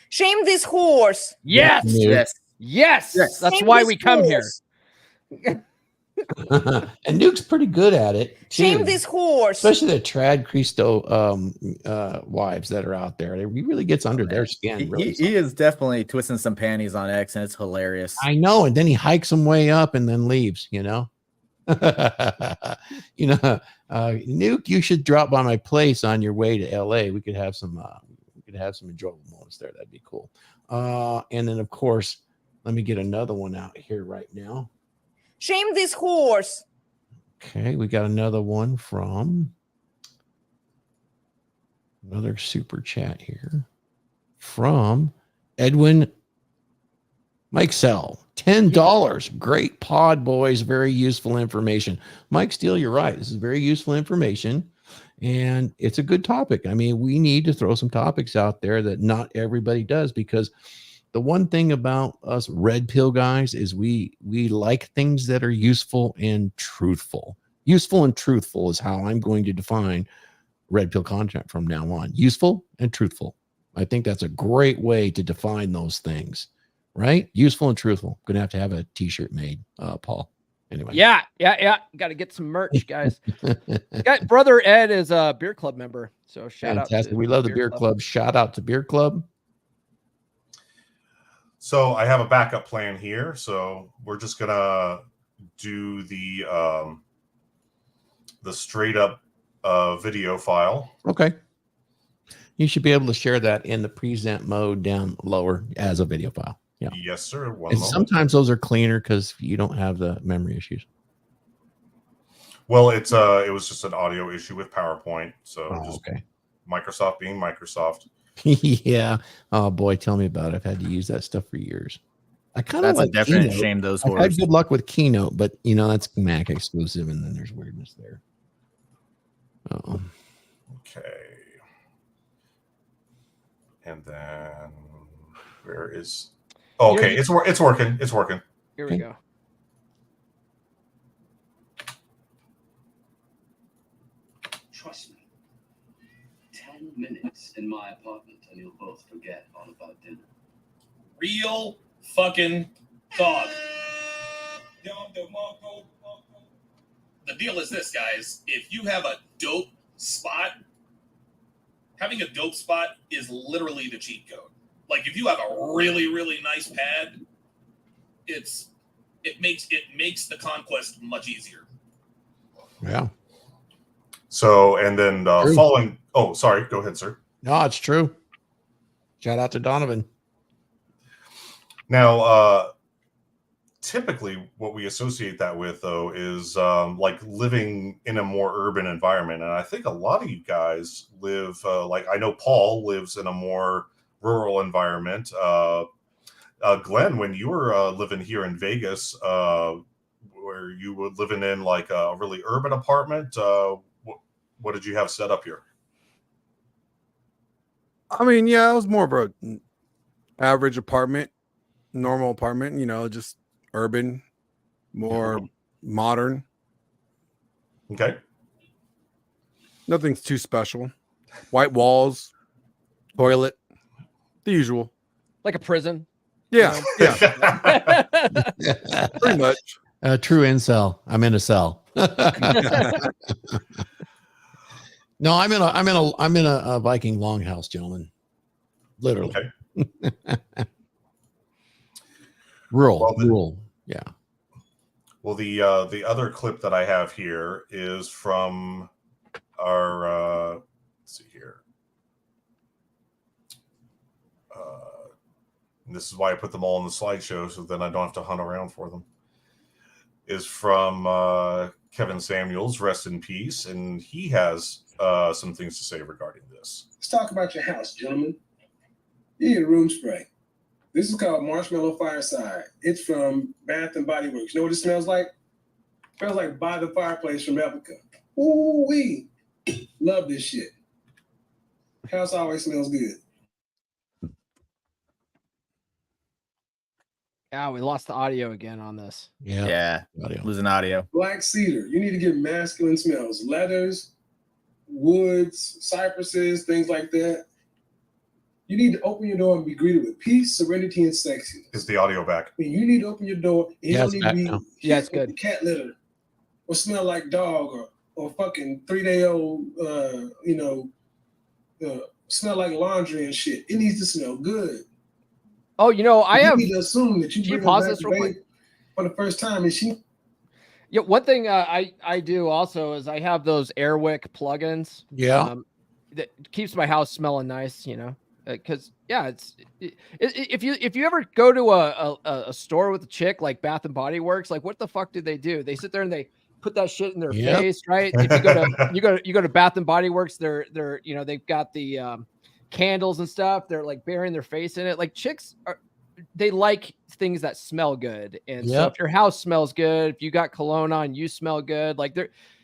Shame this horse. Yes. Nuke. Yes. Yes. That's Shame why this we come here. horse. And Nuke's pretty good at it. Shame too. this horse. Especially the Trad Cristo wives that are out there. He really gets under their skin. Really He is definitely twisting some panties on X, and it's hilarious. I know. And then he hikes them way up and then leaves, you know. Nuke, you should drop by my place on your way to LA. We could have some enjoyable moments there. That'd be cool. And then of course, let me get another one out here right now. Shame this horse. Okay, we got another one from another super chat here from Edwin Mike Sell. $10. Great pod, boys. Very useful information. Mike Steele, you're right. This is very useful information. And it's a good topic. I mean, we need to throw some topics out there that not everybody does, because the one thing about us red pill guys is we like things that are useful and truthful. Useful and truthful is how I'm going to define red pill content from now on. Useful and truthful. I think that's a great way to define those things, right? Useful and truthful. Gonna have a t-shirt made, Paul. Anyway. Yeah. Got to get some merch, guys. Brother Ed is a beer club member, so shout out. Fantastic. We love the beer club. Shout out to beer club. So I have a backup plan here. So we're just gonna do the straight up video file. Okay. You should be able to share that in the present mode down lower as a video file. Yeah. Yes, sir. One And moment. sometimes those are cleaner because you don't have the memory issues. Well, it was just an audio issue with PowerPoint. So just Okay. Microsoft being Microsoft. Yeah. Oh boy, tell me about it. I've had to use that stuff for years. I kind of That's like a definite Keynote. shame those I've had horrors. good luck with Keynote, but you know that's Mac exclusive, and then there's weirdness there. Oh, Okay. And then where is? Oh, okay, it's working. It's working. Here we go. Trust me. 10 minutes in my apartment and you'll both forget all about dinner. Real fucking dog. The deal is this, guys. If you have a dope spot, having a dope spot is literally the cheat code. Like if you have a really, really nice pad, it makes the conquest much easier. Yeah. So, and then True. following. Oh, sorry. Go ahead, sir. No, it's true. Shout out to Donovan. Now, typically, what we associate that with, though, is like living in a more urban environment. And I think a lot of you guys live, like I know Paul lives in a more rural environment. Glenn, when you were living here in Vegas, where you were living in like a really urban apartment, what did you have set up here? I mean, yeah, it was more of a average apartment, normal apartment, just urban, more modern. Okay. Nothing's too special. White walls, toilet, the usual. Like a prison. Yeah, yeah, pretty much. True incel. I'm in a cell. No, I'm in a Viking longhouse, gentlemen. Literally. Okay. Rural. Yeah. Well, the other clip that I have here is from our let's see here. And this is why I put them all in the slideshow, so then I don't have to hunt around for them. Is from Kevin Samuels, rest in peace, and he has some things to say regarding this. Let's talk about your house, gentlemen. You need a room spray. This is called Marshmallow Fireside. It's from Bath and Body Works. You know what it smells like? It smells like By the Fireplace from Epica. Ooh wee. Love this shit. House always smells good. Yeah, we lost the audio again on this. Yeah. Losing audio. Black cedar. You need to get masculine smells. Leathers, woods, cypresses, things like that. You need to open your door and be greeted with peace, serenity, and sexiness. Is the audio back? I mean, you need to open your door. And you don't need to be it's good. Cat litter or smell like dog or fucking 3-day-old, smell like laundry and shit. It needs to smell good. Oh, I have. You need to assume that you pause this real quick for the first time. Is she? Yeah. One thing I do also is I have those Airwick plugins. Yeah. That keeps my house smelling nice. Because if you ever go to a store with a chick like Bath and Body Works, like what the fuck do? They sit there and they put that shit in their face, right? If you go to Bath and Body Works, they're they've got the candles and stuff. They're like burying their face in it. Like chicks they like things that smell good, and so if your house smells good, if you got cologne on, you smell good. Like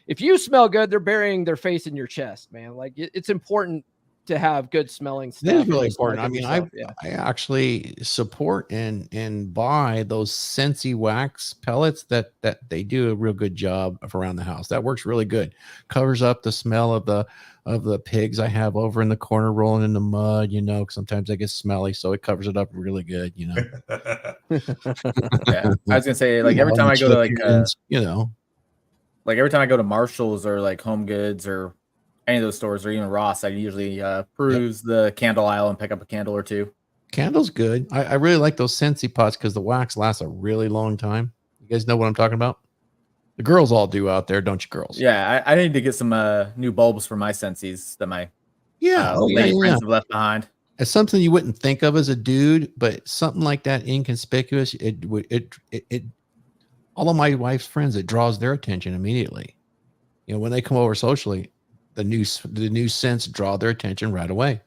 if you smell good, they're burying their face in your chest, man. Like it's important to have good smelling stuff. It is really important. I mean, I actually support and buy those Scentsy wax pellets that they do a real good job of around the house. That works really good. Covers up the smell of the pigs I have over in the corner rolling in the mud, sometimes they get smelly, so it covers it up really good, Yeah. I was gonna say, like every time I go to like every time I go to Marshall's or like Home Goods or any of those stores or even Ross, I usually peruse the candle aisle and pick up a candle or two. Candle's good. I really like those Scentsy pots because the wax lasts a really long time. You guys know what I'm talking about? The girls all do out there, don't you, girls? Yeah, I need to get some new bulbs for my Scentsies that my friends have left behind. It's something you wouldn't think of as a dude, but something like that inconspicuous, all of my wife's friends, it draws their attention immediately. When they come over socially, the new scents draw their attention right away.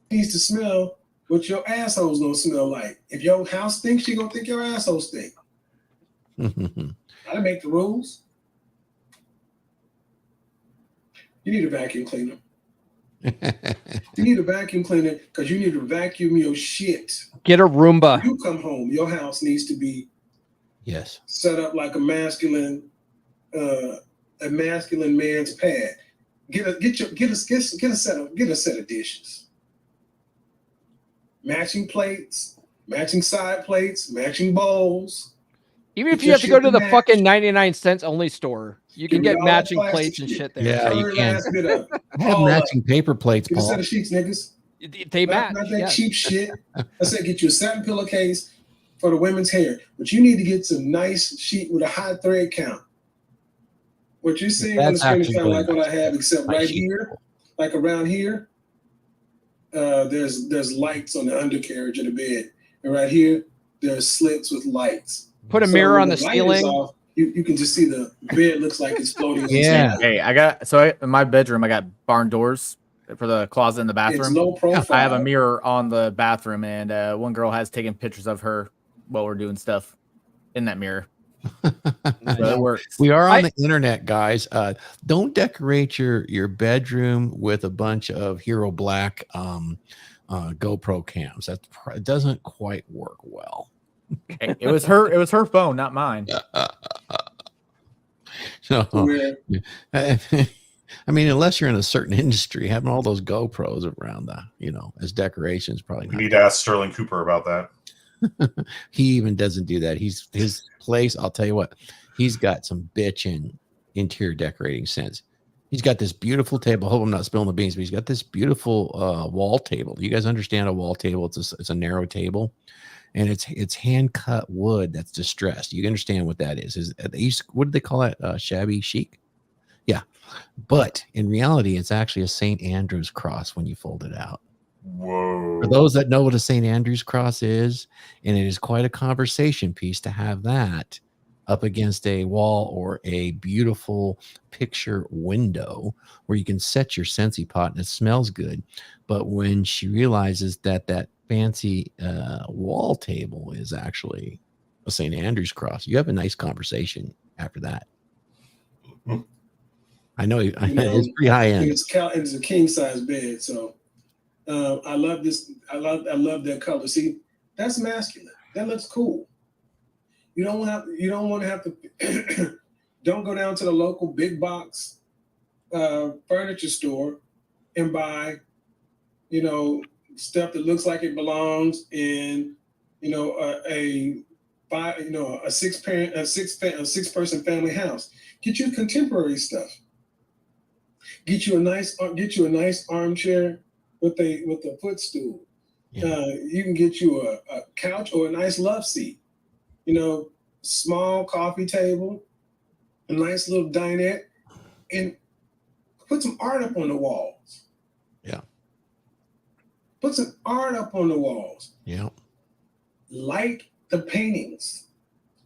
Needs to smell what your asshole's gonna smell like. If your house stinks, you're gonna think your asshole stink. I make the rules. You need a vacuum cleaner. You need a vacuum cleaner because you need to vacuum your shit. Get a Roomba. When you come home, your house needs to be set up like a masculine man's pad. Get a set of dishes. Matching plates, matching side plates, matching bowls. Even if Get you your have to go shit to the match. fucking 99-cent only store, you can Give me get all that matching plastic plates and shit there. Yeah, you Every can. last bit of it. I have All of matching it. paper plates, Get a set Paul. of sheets, niggas. They Not match. that Yeah. cheap shit. I said get you a satin pillowcase for the women's hair, but you need to get some nice sheet with a high thread count. What you're seeing on the That's screen is actually kind of really like what I nice. have, except My right sheet. here, like around here, there's lights on the undercarriage of the bed, and right here there's slits with lights. Put a So mirror when on the light is ceiling. off, you can just see the bed looks like it's floating. Yeah. On Hey, in my bedroom, I got barn doors for the closet in the it's bathroom. low profile. I have a mirror on the bathroom, and one girl has taken pictures of her while we're doing stuff in that mirror. So it works. We are on the internet, guys. Don't decorate your bedroom with a bunch of Hero Black GoPro cams. That doesn't quite work well. Hey, it was her phone, not mine. So, Where- I mean, unless you're in a certain industry, having all those GoPros around as decorations probably You not. need to ask Sterling Cooper about that. He even doesn't do that. His place, I'll tell you what, he's got some bitchin' interior decorating sense. He's got this beautiful table. I hope I'm not spilling the beans, but he's got this beautiful wall table. You guys understand a wall table? It's a narrow table, and it's hand cut wood that's distressed. You understand what that is? What do they call that? Shabby chic? Yeah, but in reality, it's actually a St. Andrew's cross when you fold it out. Whoa. For those that know what a St. Andrew's cross is, and it is quite a conversation piece to have that up against a wall or a beautiful picture window where you can set your Scentsy pot and it smells good. But when she realizes that fancy wall table is actually a St. Andrew's cross, you have a nice conversation after that. I know it's pretty high end. It's a king size bed, so I love this. I love that color. See, that's masculine. That looks cool. You don't want to have to. Don't go down to the local big box furniture store and buy, stuff that looks like it belongs in, a six person family house. Get you contemporary stuff. Get you a nice armchair with a footstool. Yeah. You can get you a couch or a nice love seat. Small coffee table, a nice little dinette, and put some art up on the walls. Yeah. Put some art up on the walls. Yeah. Light the paintings.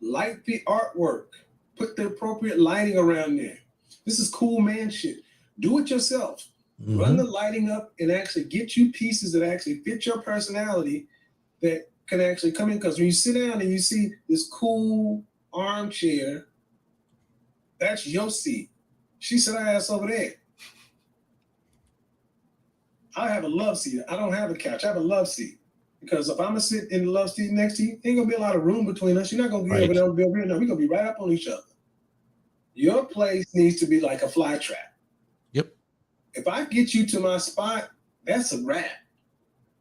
Light the artwork. Put the appropriate lighting around there. This is cool man shit. Do it yourself. Mm-hmm. Run the lighting up and actually get you pieces that actually fit your personality that can actually come in. Because when you sit down and you see this cool armchair, that's your seat. She said, "I ass over there." I have a love seat. I don't have a couch. I have a love seat. Because if I'm going to sit in the love seat next to you, ain't going to be a lot of room between us. You're not going to be over there and be over here. No, we're going to be right up on each other. Your place needs to be like a fly trap. Yep. If I get you to my spot, that's a wrap.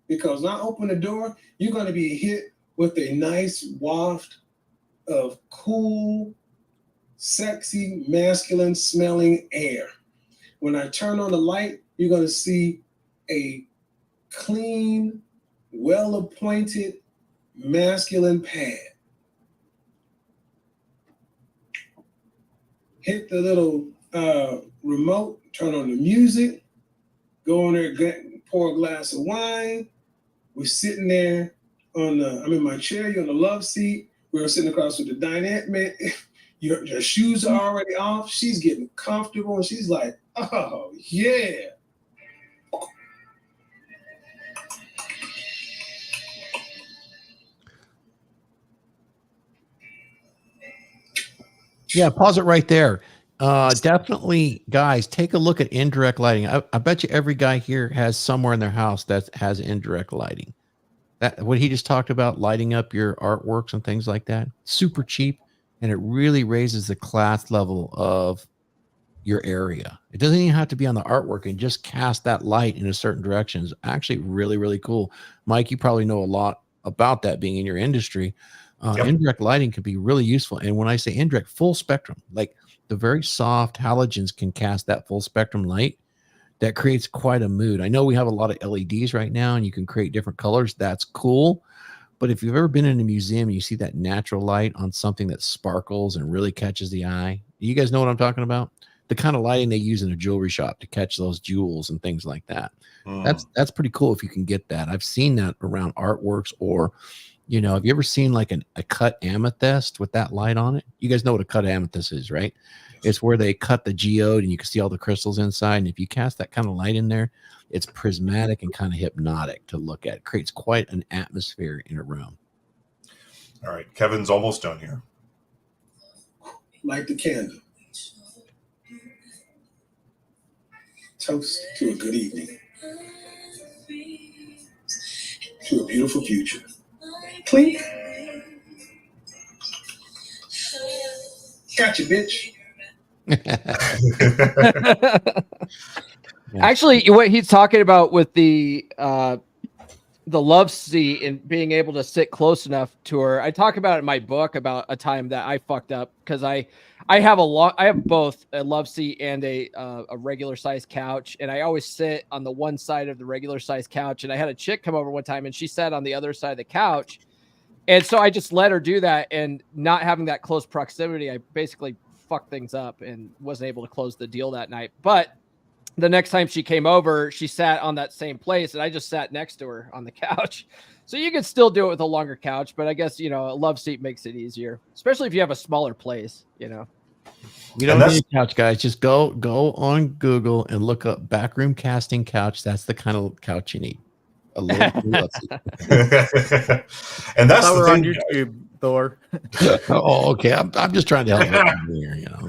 Because when I open the door, you're going to be hit with a nice waft of cool, sexy, masculine smelling air. When I turn on the light, you're going to see a clean, well-appointed, masculine pad. Hit the little remote, turn on the music, go in there, pour a glass of wine. We're sitting there I'm in my chair, you're on the love seat. We're sitting across with the dinette, man. Your shoes are already off. She's getting comfortable, and she's like, "Oh, yeah." Yeah, pause it right there. Definitely, guys, take a look at indirect lighting. I bet you every guy here has somewhere in their house that has indirect lighting. That what he just talked about, lighting up your artworks and things like that, super cheap, and it really raises the class level of your area. It doesn't even have to be on the artwork, and just cast that light in a certain direction is actually really, really cool. Mike, you probably know a lot about that being in your industry. Yep. Indirect lighting can be really useful. And when I say indirect, full spectrum, like the very soft halogens can cast that full spectrum light that creates quite a mood. I know we have a lot of LEDs right now and you can create different colors. That's cool. But if you've ever been in a museum and you see that natural light on something that sparkles and really catches the eye, you guys know what I'm talking about? The kind of lighting they use in a jewelry shop to catch those jewels and things like that. That's pretty cool if you can get that. I've seen that around artworks, or, you know, have you ever seen like a cut amethyst with that light on it? You guys know what a cut amethyst is, right? It's where they cut the geode and you can see all the crystals inside. And if you cast that kind of light in there, it's prismatic and kind of hypnotic to look at. It creates quite an atmosphere in a room. All right, Kevin's almost done here. Light the candle. Toast to a good evening. To a beautiful future. Clink. Gotcha, bitch. Actually, what he's talking about with the love seat and being able to sit close enough to her, I talk about it in my book about a time that I fucked up because I have I have both a love seat and a regular size couch, and I always sit on the one side of the regular size couch. And I had a chick come over one time, and she sat on the other side of the couch, and so I just let her do that, and not having that close proximity, I basically fucked things up and wasn't able to close the deal that night. But the next time she came over, she sat on that same place, and I just sat next to her on the couch. So you could still do it with a longer couch, but I guess, you know, a love seat makes it easier, especially if you have a smaller place, you know. You don't need a couch, guys. Just go on Google and look up backroom casting couch. That's the kind of couch you need. A little love seat. And that's We're the on thing, YouTube, Thor. Oh, okay. I'm just trying to help here, you know.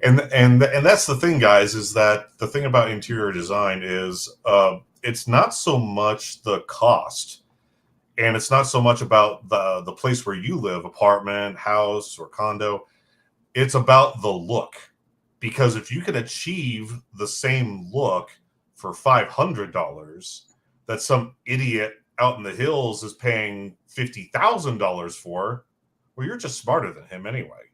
And that's the thing, guys, is that the thing about interior design is it's not so much the cost, and it's not so much about the place where you live, apartment, house, or condo. It's about the look, because if you can achieve the same look for $500 that some idiot out in the hills is paying $50,000 for, well, you're just smarter than him anyway.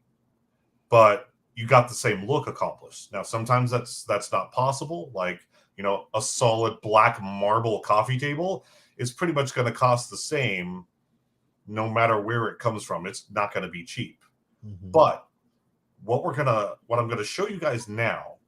But you got the same look accomplished. Now, sometimes that's not possible. Like, you know, a solid black marble coffee table is pretty much going to cost the same no matter where it comes from. It's not going to be cheap. But what I'm going to show you guys now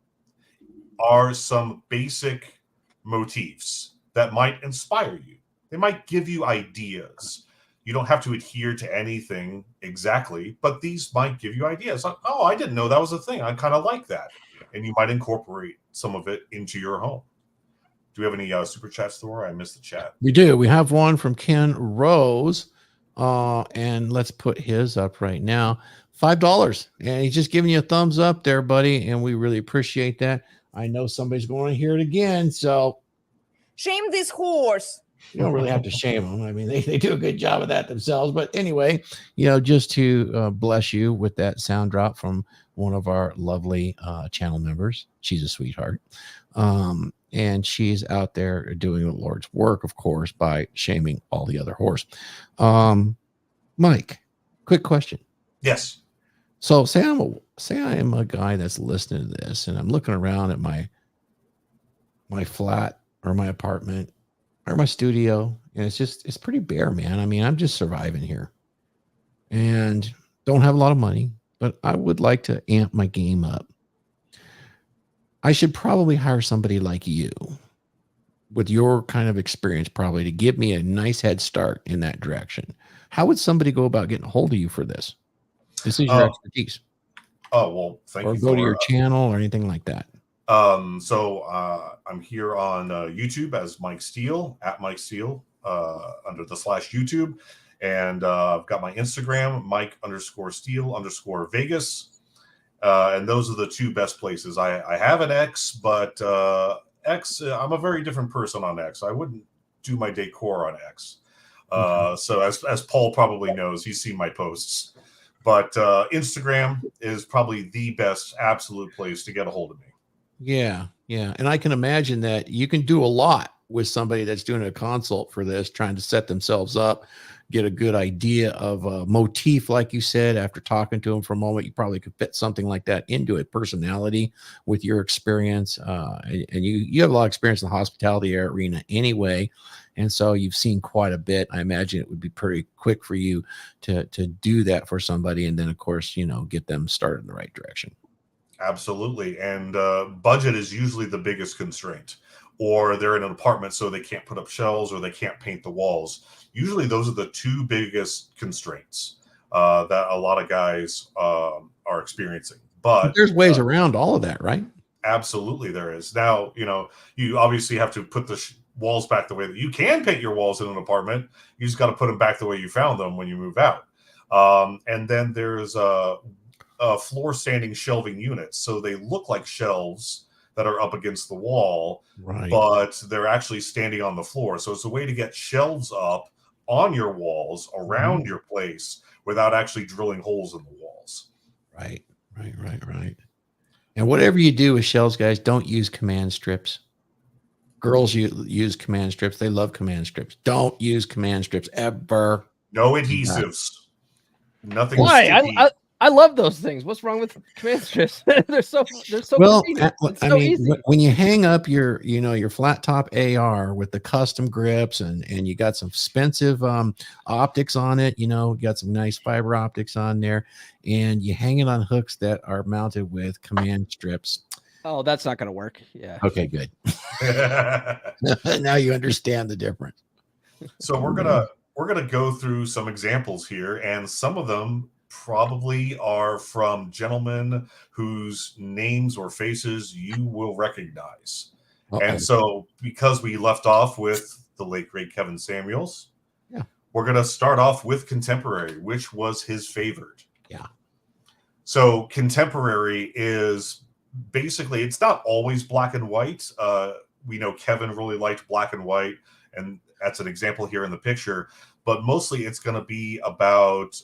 are some basic motifs that might inspire you. They might give you ideas. You don't have to adhere to anything exactly, but these might give you ideas. Like, oh, I didn't know that was a thing. I kind of like that. And you might incorporate some of it into your home. Do we have any super chats, Thor? I missed the chat. We do. We have one from Ken Rose. And let's put his up right now. $5. And he's just giving you a thumbs up there, buddy. And we really appreciate that. I know somebody's going to hear it again. So Shame this horse. you don't really have to shame them. I mean, they do a good job of that themselves. But anyway, you know, just to bless you with that sound drop from one of our lovely channel members. She's a sweetheart. And she's out there doing the Lord's work, of course, by shaming all the other horse. Mike, quick question. Yes. So say I am a guy that's listening to this, and I'm looking around at my flat or my apartment or my studio, and it's pretty bare, man. I mean, I'm just surviving here and don't have a lot of money, but I would like to amp my game up. I should probably hire somebody like you with your kind of experience, probably, to give me a nice head start in that direction. How would somebody go about getting a hold of you for this? This is your expertise. Oh, well, thank you. Or go to your channel or anything like that. So I'm here on YouTube as Mike Steele, at Mike Steele, under the /YouTube. And I've got my Instagram, Mike_Steele_Vegas. And those are the two best places. I have an X, but X, I'm a very different person on X. I wouldn't do my decor on X. So as Paul probably knows, he's seen my posts. But Instagram is probably the best absolute place to get a hold of me. Yeah, yeah. And I can imagine that you can do a lot with somebody that's doing a consult for this, trying to set themselves up get a good idea of a motif, like you said. After talking to them for a moment, you probably could fit something like that into a personality with your experience. And you have a lot of experience in the hospitality arena anyway. And so you've seen quite a bit. I imagine it would be pretty quick for you to do that for somebody. And then, of course, get them started in the right direction. Absolutely. And budget is usually the biggest constraint. Or they're in an apartment, so they can't put up shelves or they can't paint the walls. Usually those are the two biggest constraints that a lot of guys are experiencing. But there's ways around all of that, right? Absolutely there is. Now, you obviously have to put the walls back the way that you can paint your walls in an apartment. You just got to put them back the way you found them when you move out. And then there's floor standing shelving units. So they look like shelves that are up against the wall, right, but they're actually standing on the floor. So it's a way to get shelves up on your walls around your place without actually drilling holes in the walls. Right. And whatever you do with shelves, guys, don't use command strips. Girls use command strips. They love command strips. Don't use command strips ever. No adhesives. Nothing. Why? I love those things. What's wrong with command strips? they're so well. easy. When you hang up your flat top AR with the custom grips and you got some expensive optics on it, you got some nice fiber optics on there, and you hang it on hooks that are mounted with command strips. Oh, that's not going to work. Yeah. Okay, good. Now you understand the difference. So we're gonna go through some examples here, and some of them probably are from gentlemen whose names or faces you will recognize. And so because we left off with the late great Kevin Samuels, we're going to start off with contemporary, which was his favorite. So contemporary is basically, it's not always black and white. We know Kevin really liked black and white, and that's an example here in the picture. But mostly it's going to be about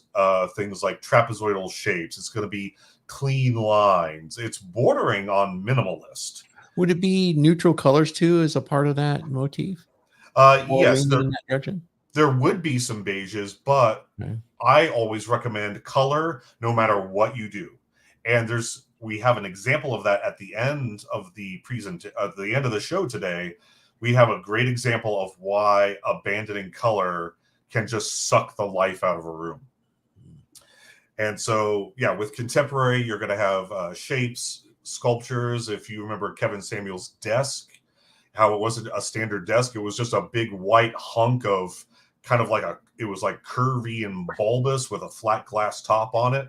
things like trapezoidal shapes. It's going to be clean lines. It's bordering on minimalist. Would it be neutral colors too as a part of that motif? Yes, there would be some beiges, but I always recommend color no matter what you do. And we have an example of that at the end of the the end of the show today. We have a great example of why abandoning color can just suck the life out of a room. And so, with contemporary, you're going to have shapes, sculptures. If you remember Kevin Samuels' desk, how it wasn't a standard desk. It was just a big white hunk of kind of it was like curvy and bulbous with a flat glass top on it.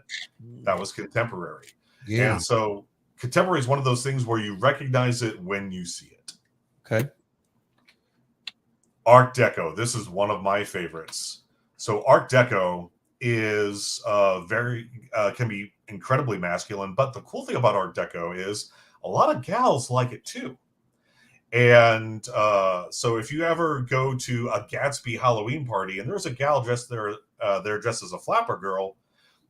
That was contemporary. Yeah. And so contemporary is one of those things where you recognize it when you see it. Okay. Art Deco. This is one of my favorites. So Art Deco is can be incredibly masculine, but the cool thing about Art Deco is a lot of gals like it too. And so if you ever go to a Gatsby Halloween party and there's a gal dressed there dressed as a flapper girl,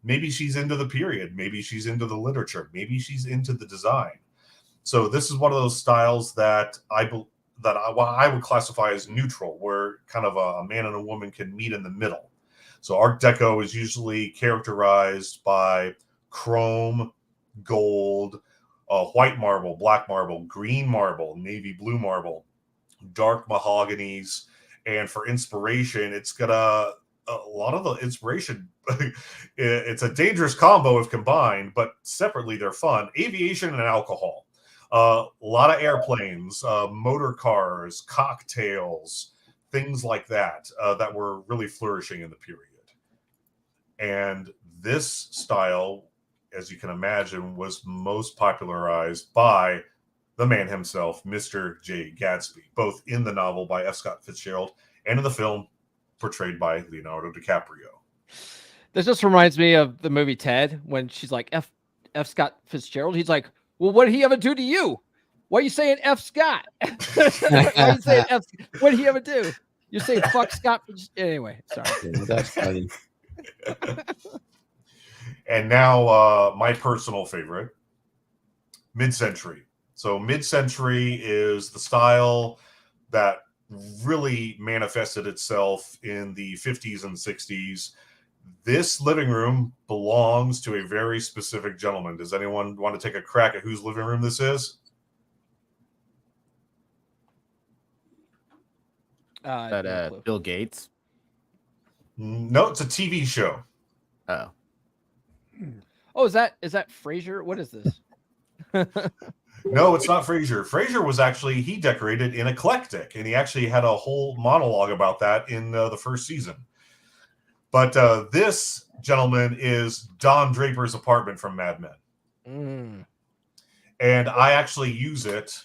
maybe she's into the period, maybe she's into the literature, maybe she's into the design. So this is one of those styles that I would classify as neutral, where kind of a man and a woman can meet in the middle. So Art Deco is usually characterized by chrome, gold, white marble, black marble, green marble, navy blue marble, dark mahoganies. And for inspiration, it's got a lot of the inspiration. It's a dangerous combo if combined, but separately they're fun. Aviation and alcohol. A lot of airplanes, motor cars, cocktails, things like that that were really flourishing in the period. And this style, as you can imagine, was most popularized by the man himself, Mr. J. Gatsby, both in the novel by F. Scott Fitzgerald and in the film portrayed by Leonardo DiCaprio. This just reminds me of the movie Ted, when she's like, F. Scott Fitzgerald. He's like, well, what did he ever do to you? Why are you saying F. Scott? Why are you saying F? What did he ever do? You're saying fuck Scott. Anyway, sorry. Yeah, that's funny. And now my personal favorite, mid-century. So mid-century is the style that really manifested itself in the 50s and 60s. This living room belongs to a very specific gentleman. Does anyone want to take a crack at whose living room this is? No clue. Bill Gates. No, it's a TV show. Oh. Oh, is that Frasier? What is this? No, it's not Frasier. Frasier was actually, he decorated in eclectic, and he actually had a whole monologue about that in the first season. But this gentleman is Don Draper's apartment from Mad Men. And I actually use it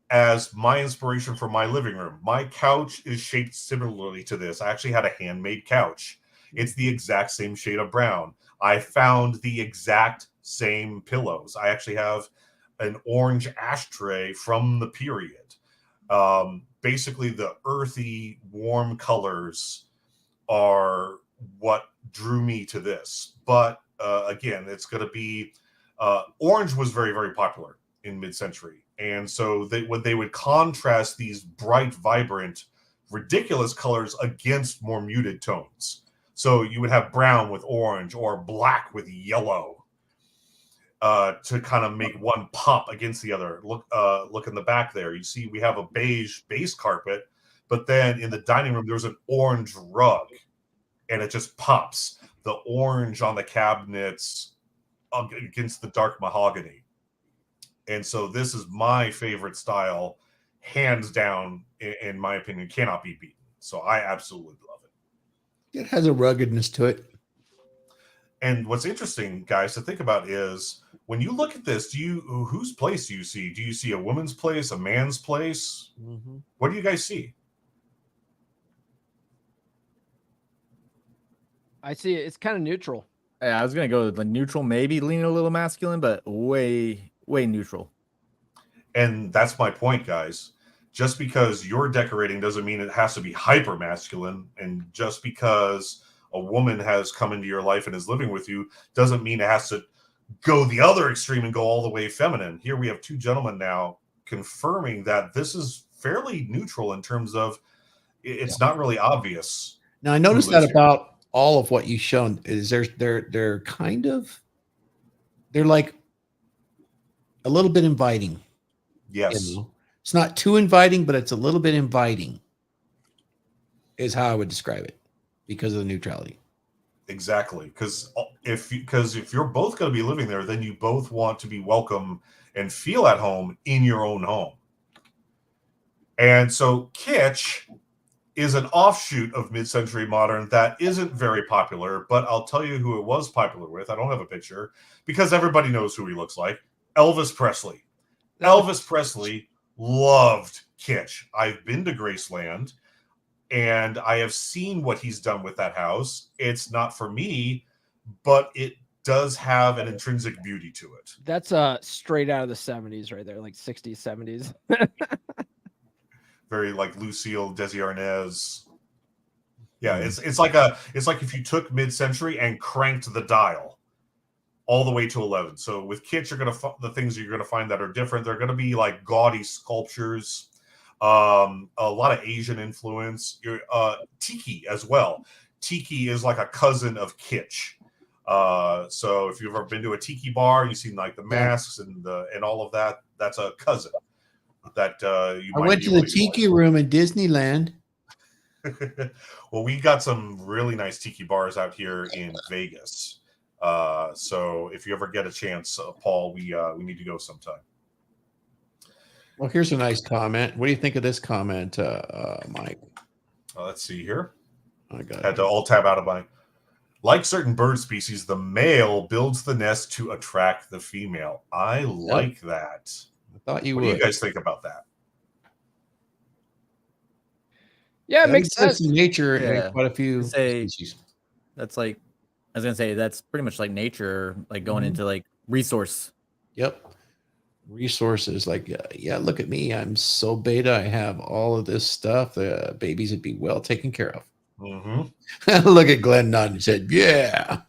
as my inspiration for my living room. My couch is shaped similarly to this. I actually had a handmade couch. It's the exact same shade of brown. I found the exact same pillows. I actually have an orange ashtray from the period. Basically, the earthy, warm colors are what drew me to this. But again, it's going to be orange was very, very popular in mid-century. And so they would contrast these bright, vibrant, ridiculous colors against more muted tones. So you would have brown with orange or black with yellow to kind of make one pop against the other. Look in the back there. You see we have a beige base carpet, but then in the dining room, there's an orange rug, and it just pops. The orange on the cabinets against the dark mahogany. And so this is my favorite style, hands down, in my opinion, cannot be beaten. So I absolutely love it. It has a ruggedness to it. And what's interesting, guys, to think about is when you look at this, whose place do you see? Do you see a woman's place, a man's place? Mm-hmm. What do you guys see? I see it's kind of neutral. Yeah, I was gonna go with the neutral, maybe leaning a little masculine, but way neutral. And that's my point, guys. Just because you're decorating doesn't mean it has to be hyper masculine, and just because a woman has come into your life and is living with you doesn't mean it has to go the other extreme and go all the way feminine. Here we have two gentlemen now confirming that this is fairly neutral in terms of it's not really obvious. Now I noticed that about all of what you've shown is they're kind of, they're like a little bit inviting. Yes. You know? It's not too inviting, but it's a little bit inviting is how I would describe it because of the neutrality. Exactly. Because if you're both going to be living there, then you both want to be welcome and feel at home in your own home. And so kitsch is an offshoot of mid-century modern that isn't very popular, but I'll tell you who it was popular with. I don't have a picture because everybody knows who he looks like. Elvis Presley. Elvis Presley loved kitsch. I've been to Graceland and I have seen what he's done with that house. It's not for me, but it does have an intrinsic beauty to it. That's straight out of the 70s right there, like 60s, 70s. Very like Lucille Desi Arnaz. Yeah, it's like if you took mid-century and cranked the dial all the way to 11. So with kitsch, the things you're gonna find that are different. They're gonna be like gaudy sculptures, a lot of Asian influence. Tiki as well. Tiki is like a cousin of kitsch. So if you've ever been to a tiki bar, you've seen like the masks and all of that. That's a cousin. That I went to the tiki room in Disneyland. Well, we got some really nice tiki bars out here in Vegas. So if you ever get a chance, Paul, we need to go sometime. Well, here's a nice comment. What do you think of this comment, Mike? Let's see here. I got had to alt tab out of my. Like certain bird species, the male builds the nest to attract the female. I like that. I thought you would. What do you guys think about that? Yeah, it makes sense. Nature and quite a few species. That's like, I was gonna say that's pretty much like nature, like going into like resource. Yep. Resources like, yeah, look at me. I'm so beta. I have all of this stuff. The babies would be well taken care of. Mm-hmm. Look at Glenn nodding and said, yeah.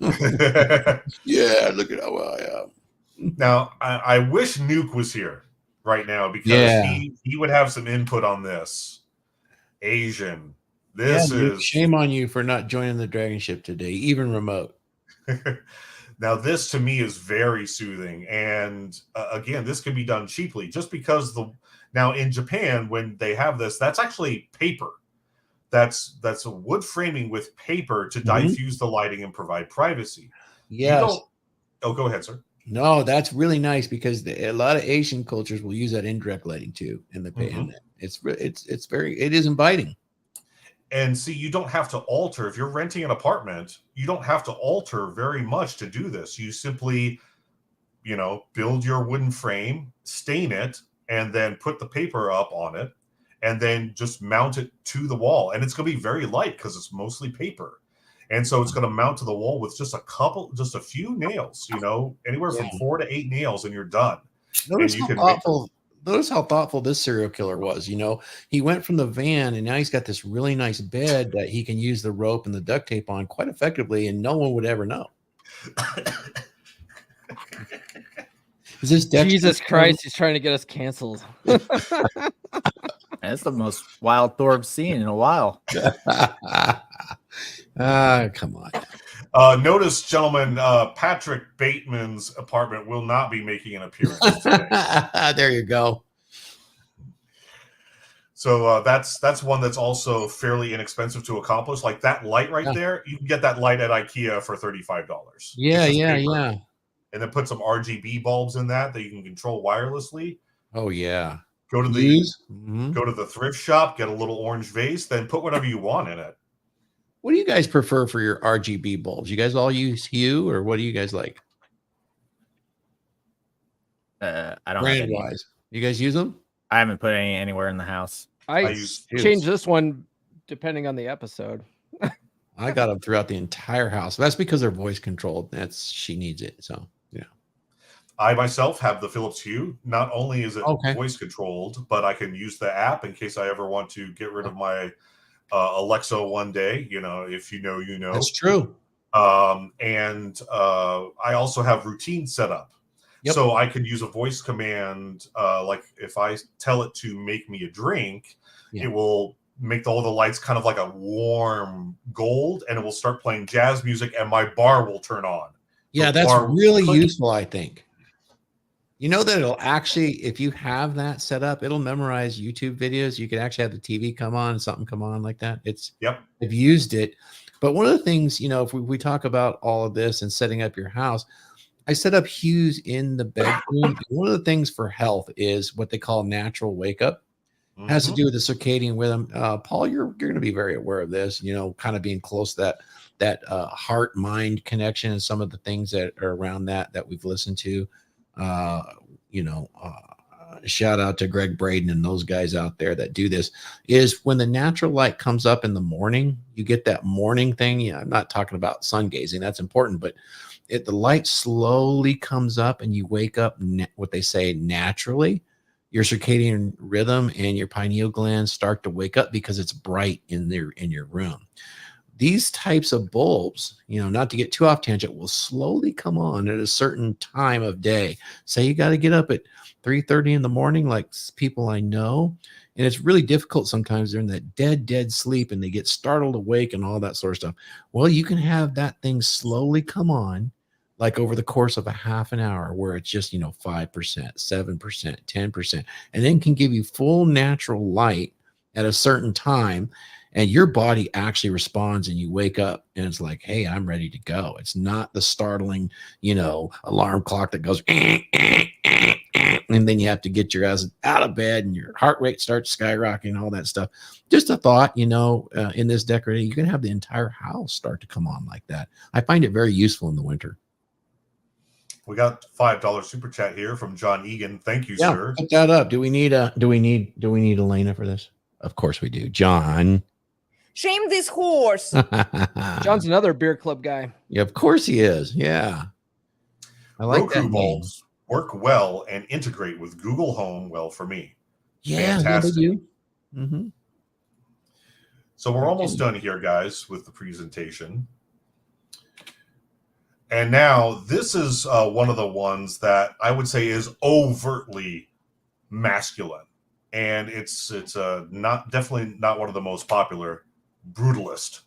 Yeah, look at how well I am. Now, I wish Nuke was here right now because he would have some input on this. Asian. This dude, is shame on you for not joining the DragonShip today, even remote. now this to me is very soothing, and again, this can be done cheaply. Just because now in Japan when they have this, that's actually paper. That's a wood framing with paper to diffuse the lighting and provide privacy. Yes. You don't. Oh, go ahead, sir. No, that's really nice because a lot of Asian cultures will use that indirect lighting too in the and it is inviting. And see, you don't have to alter. If you're renting an apartment, you don't have to alter very much to do this. You simply, build your wooden frame, stain it, and then put the paper up on it, and then just mount it to the wall. And it's going to be very light because it's mostly paper. And so it's going to mount to the wall with just a few nails, anywhere from 4 to 8 nails, and you're done. Notice how thoughtful this serial killer was. He went from the van and now he's got this really nice bed that he can use the rope and the duct tape on quite effectively, and no one would ever know. Is this Jesus Christ? He's trying to get us canceled. That's the most wild Thor I've seen in a while. Come on. Notice, gentlemen, Patrick Bateman's apartment will not be making an appearance today. There you go. So that's one that's also fairly inexpensive to accomplish. Like that light right there, you can get that light at IKEA for $35. Yeah. And then put some RGB bulbs in that you can control wirelessly. Oh yeah. Go to the thrift shop, get a little orange vase, then put whatever you want in it. What do you guys prefer for your RGB bulbs? You guys all use Hue, or what do you guys like? I don't brand wise. You guys use them? I haven't put any anywhere in the house. I change this one depending on the episode. I got them throughout the entire house. That's because they're voice controlled. She needs it. So yeah. I myself have the Philips Hue. Not only is it voice controlled, but I can use the app in case I ever want to get rid of my Alexa one day. If you know, you know. That's true. And I also have routine set up. Yep. So I can use a voice command. Like if I tell it to make me a drink, it will make all the lights kind of like a warm gold, and it will start playing jazz music, and my bar will turn on. Yeah, that's really useful, I think. You know that it'll actually, if you have that set up, it'll memorize YouTube videos. You could actually have the TV come on, something come on like that. I've used it. But one of the things, if we talk about all of this and setting up your house, I set up hues in the bedroom. One of the things for health is what they call natural wake up. It has to do with the circadian rhythm. Paul, you're going to be very aware of this, kind of being close to that heart mind connection and some of the things that are around that we've listened to. Shout out to Greg Braden and those guys out there that do this. Is when the natural light comes up in the morning, you get that morning thing. Yeah, I'm not talking about sun gazing, that's important, but the light slowly comes up and you wake up what they say naturally. Your circadian rhythm and your pineal glands start to wake up because it's bright in your room. These types of bulbs, not to get too off tangent, will slowly come on at a certain time of day. Say you got to get up at 3:30 in the morning, like people I know, and it's really difficult sometimes. They're in that dead sleep and they get startled awake and all that sort of stuff. Well, you can have that thing slowly come on, like over the course of a half an hour, where it's just 5%, 7%, 10%, and then can give you full natural light at a certain time. And your body actually responds and you wake up and it's like, hey, I'm ready to go. It's not the startling, alarm clock that goes, and then you have to get your ass out of bed and your heart rate starts skyrocketing, all that stuff. Just a thought, in this decorating, you can have the entire house start to come on like that. I find it very useful in the winter. We got $5 super chat here from John Egan. Thank you, sir. Put that up. Do we need Elena for this? Of course we do. John. Shame this horse. John's another beer club guy. Yeah, of course he is. Yeah. I like Roku that bulbs work well and integrate with Google Home well for me. Yeah, fantastic. they do. Mm-hmm. So we're almost done here, guys, with the presentation. And now this is one of the ones that I would say is overtly masculine. and it's not definitely not one of the most popular. Brutalist.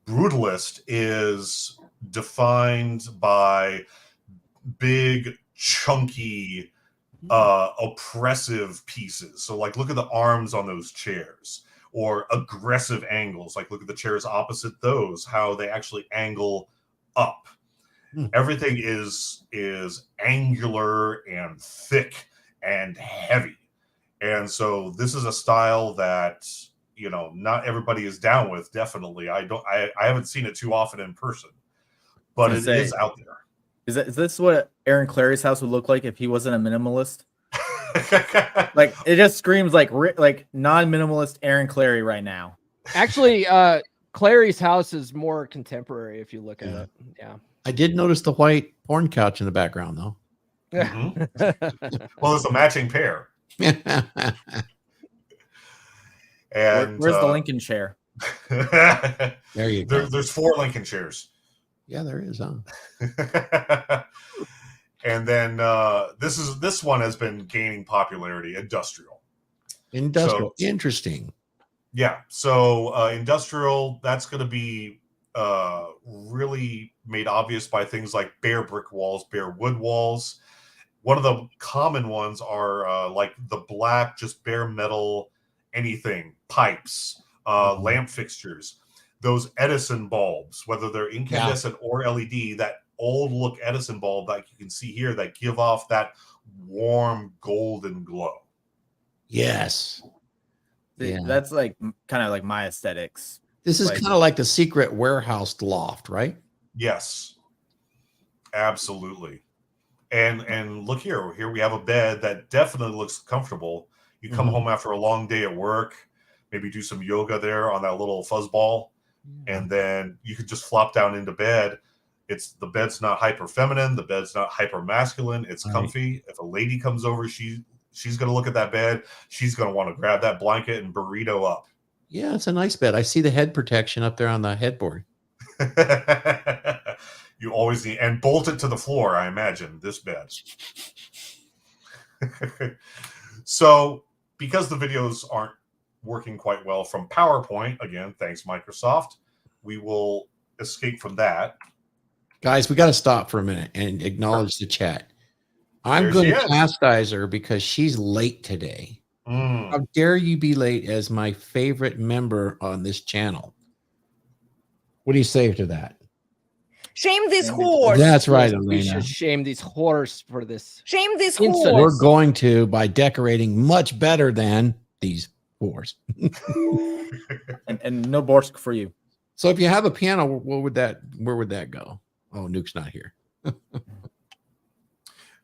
Brutalist is defined by big, chunky, oppressive pieces. So, like, look at the arms on those chairs, or aggressive angles. Like, look at the chairs opposite those, how they actually angle up. Everything is angular and thick and heavy. And so this is a style that, you know, not everybody is down with. Definitely. I haven't seen it too often in person, but it is out there. Is this what Aaron Clary's house would look like if he wasn't a minimalist? Like, it just screams like non-minimalist Aaron Clary right now. Actually, Clary's house is more contemporary if you look at it. Yeah. I did notice the white porn couch in the background, though. Well, it's a matching pair. And where's the Lincoln chair? There you go. There's 4 Lincoln chairs. Yeah, there is, huh? And then this one has been gaining popularity. Industrial. So, interesting. Yeah. So industrial, that's going to be really made obvious by things like bare brick walls, bare wood walls. One of the common ones are like the black, just bare metal, anything, pipes, lamp fixtures, those Edison bulbs, whether they're incandescent or LED, that old look Edison bulb that you can see here that give off that warm golden glow. Yes. Yeah. That's like kind of like my aesthetics. This is kind of like the secret warehouse loft, right? Yes, absolutely. And look here. Here we have a bed that definitely looks comfortable. You come home after a long day at work, maybe do some yoga there on that little fuzzball, and then you could just flop down into bed. The bed's not hyper feminine. The bed's not hyper masculine. It's comfy. If a lady comes over, she's going to look at that bed. She's going to want to grab that blanket and burrito up. Yeah, it's a nice bed. I see the head protection up there on the headboard. You always need, and bolt it to the floor, I imagine, this bed. So, because the videos aren't working quite well from PowerPoint, again, thanks Microsoft, we will escape from that. Guys, we got to stop for a minute and acknowledge the chat. I'm going to chastise her because she's late today. How dare you be late as my favorite member on this channel? What do you say to that? Shame this horse. That's right, We Elena. should shame these horse for this. Shame this incident. horse. We're going to by decorating much better than these whores. and no Borsk for you. So if you have a piano, where would that go? Oh, Nuke's not here.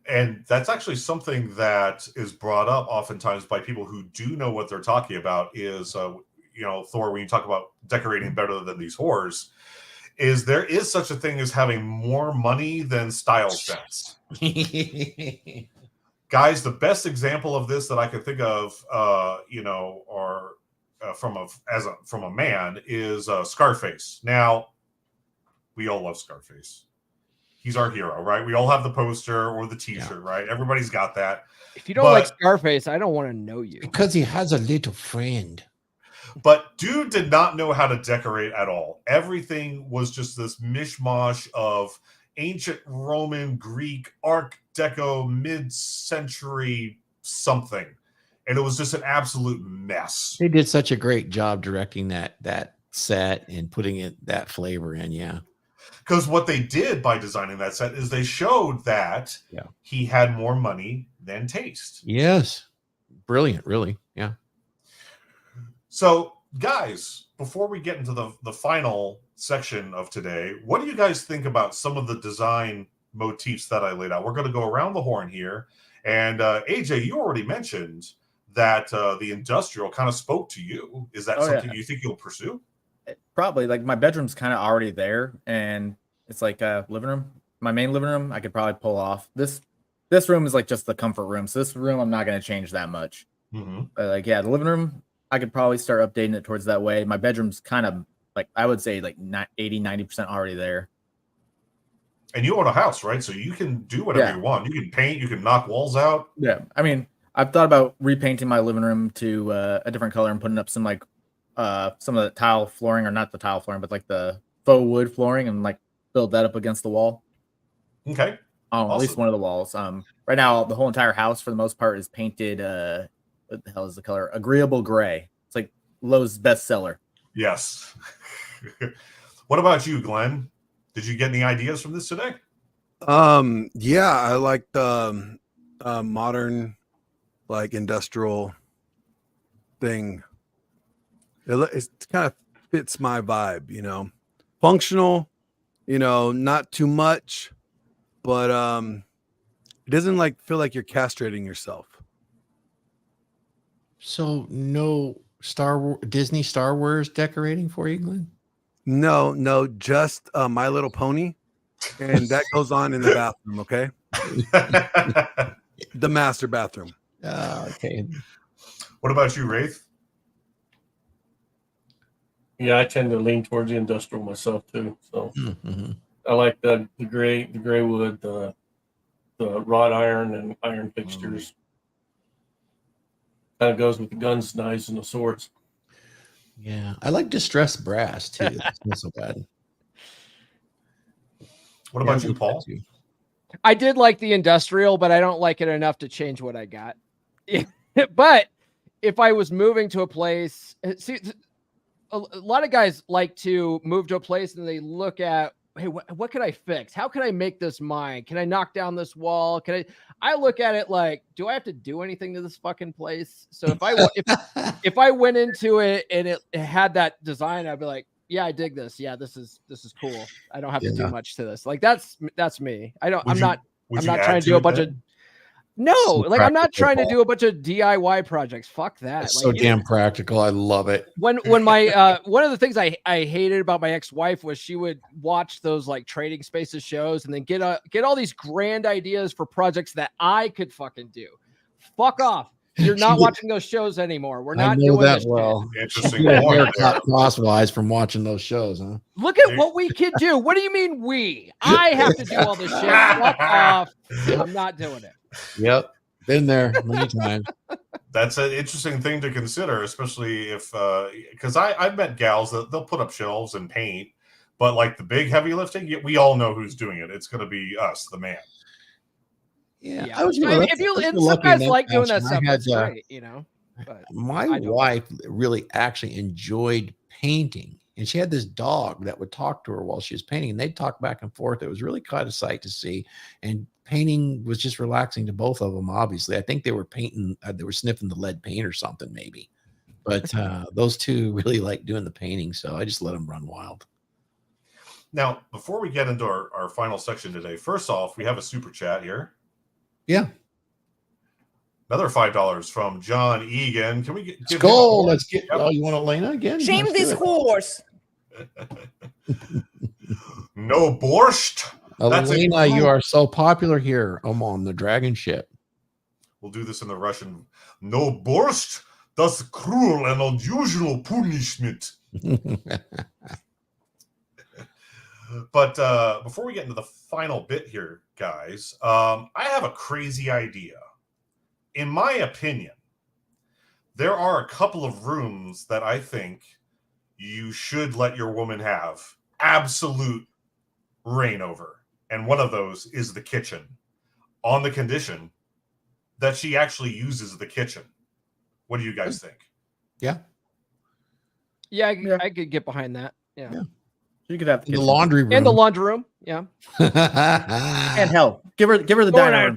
And that's actually something that is brought up oftentimes by people who do know what they're talking about is, Thor, when you talk about decorating better than these whores, is there is such a thing as having more money than style sense. Guys, the best example of this that I could think of, from a man is Scarface. Now, we all love Scarface. He's our hero, right? We all have the poster or the T-shirt, right? Everybody's got that. If you don't like Scarface, I don't want to know you. Because he has a little friend. But dude did not know how to decorate at all. Everything was just this mishmash of ancient Roman, Greek, Art Deco, mid-century something. And it was just an absolute mess. They did such a great job directing that set and putting that flavor in, yeah. Because what they did by designing that set is they showed that he had more money than taste. Yes. Brilliant, really. Yeah. So, guys, before we get into the final section of today, what do you guys think about some of the design motifs that I laid out? We're going to go around the horn here. And AJ, you already mentioned that the industrial kind of spoke to you. Is that something you think you'll pursue? Probably. Like, my bedroom's kind of already there, and it's like a living room. My main living room, I could probably pull off. This room is like just the comfort room. So this room, I'm not going to change that much. But the living room, I could probably start updating it towards that way. My bedroom's kind of like, I would say like 80-90% already there. And you own a house, right? So you can do whatever you want. You can paint, you can knock walls out. Yeah. I mean, I've thought about repainting my living room to a different color and putting up some like some of the tile flooring, or not the tile flooring, but like the faux wood flooring, and like build that up against the wall. Okay. At least one of the walls. Right now the whole entire house for the most part is painted. What the hell is the color? Agreeable gray. It's like Lowe's bestseller. Yes. What about you, Glenn? Did you get any ideas from this today? Yeah, I like the modern, like industrial thing. It kind of fits my vibe, you know. Functional, you know, not too much, but it doesn't like feel like you're castrating yourself. So no Disney Star Wars decorating for you, Glenn? No, just My Little Pony, and that goes on in the bathroom. Okay, the master bathroom. Okay. What about you, Wraith? Yeah, I tend to lean towards the industrial myself too. So Mm-hmm. I like the gray wood, the wrought iron and iron fixtures. Kind of goes with the guns, knives, and the swords. Yeah, I like distressed brass too. It's not so bad. What about you, Paul? I did like the industrial, but I don't like it enough to change what I got. But if I was moving to a place, see, a lot of guys like to move to a place and they look at, hey, what can I fix? How can I make this mine? Can I knock down this wall? I look at it like, do I have to do anything to this fucking place? So if I went into it and it had that design, I'd be like, yeah, I dig this. Yeah, this is cool. I don't have to do much to this. Like that's me. I'm not trying to do a bunch of I'm not trying to do a bunch of DIY projects. Fuck that. It's so damn practical. I love it. When my one of the things I hated about my ex-wife was she would watch those like Trading Spaces shows and then get all these grand ideas for projects that I could fucking do. Fuck off. You're not watching those shows anymore. We're not doing that well. Interesting. Crosswise from watching those shows, huh? Look at what we can do. What do you mean we? I have to do all this shit. Fuck off. I'm not doing it. Yep. Been there many times. That's an interesting thing to consider, especially if because I've met gals that they'll put up shelves and paint, but like the big heavy lifting, we all know who's doing it. It's going to be us, the man. Yeah. Some guys like doing that stuff. That's great, you know. But my wife really actually enjoyed painting, and she had this dog that would talk to her while she was painting, and they'd talk back and forth. It was really quite a sight to see, and painting was just relaxing to both of them. Obviously, I think they were painting, they were sniffing the lead paint or something, maybe. But those two really like doing the painting, so I just let them run wild. Now, before we get into our final section today, first off, we have a super chat here. Yeah. Another $5 from John Egan. Can we get Skull? Let's get. Yep. Oh, you want Elena again? Shame this horse. No borscht. Elena, you are so popular here. I'm on the DragonShip. We'll do this in the Russian. No borscht. Das cruel and unusual punishment. But before we get into the final bit here, guys, I have a crazy idea. In my opinion, there are a couple of rooms that I think you should let your woman have absolute reign over. And one of those is the kitchen, on the condition that she actually uses the kitchen. What do you guys think? Yeah. Yeah, I could get behind that. Yeah. You could have the laundry room. And the laundry room. Yeah. And hell, give her the dining room.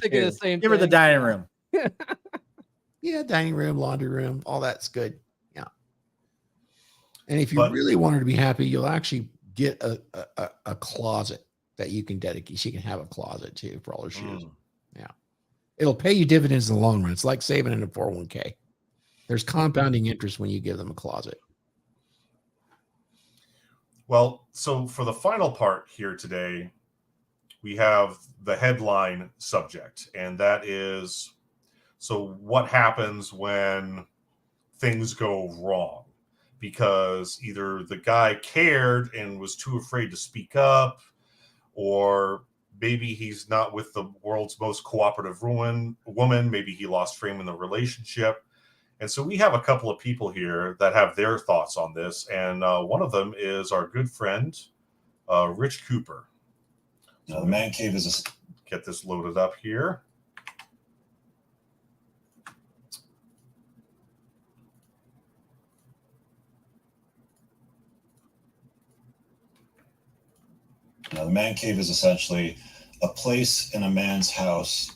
Give her the dining room. Yeah, dining room, laundry room, all that's good. Yeah. And if you really want her to be happy, you'll actually get a closet that you can dedicate. She can have a closet too for all her shoes. Yeah. It'll pay you dividends in the long run. It's like saving in a 401k. There's compounding interest when you give them a closet. Well, so for the final part here today, we have the headline subject, and that is, so what happens when things go wrong? Because either the guy cared and was too afraid to speak up, or Maybe he's not with the world's most cooperative woman. Maybe he lost frame in the relationship. And so we have a couple of people here that have their thoughts on this. And one of them is our good friend, Rich Cooper. Now, the man cave is get this loaded up here. Now, the man cave is essentially a place in a man's house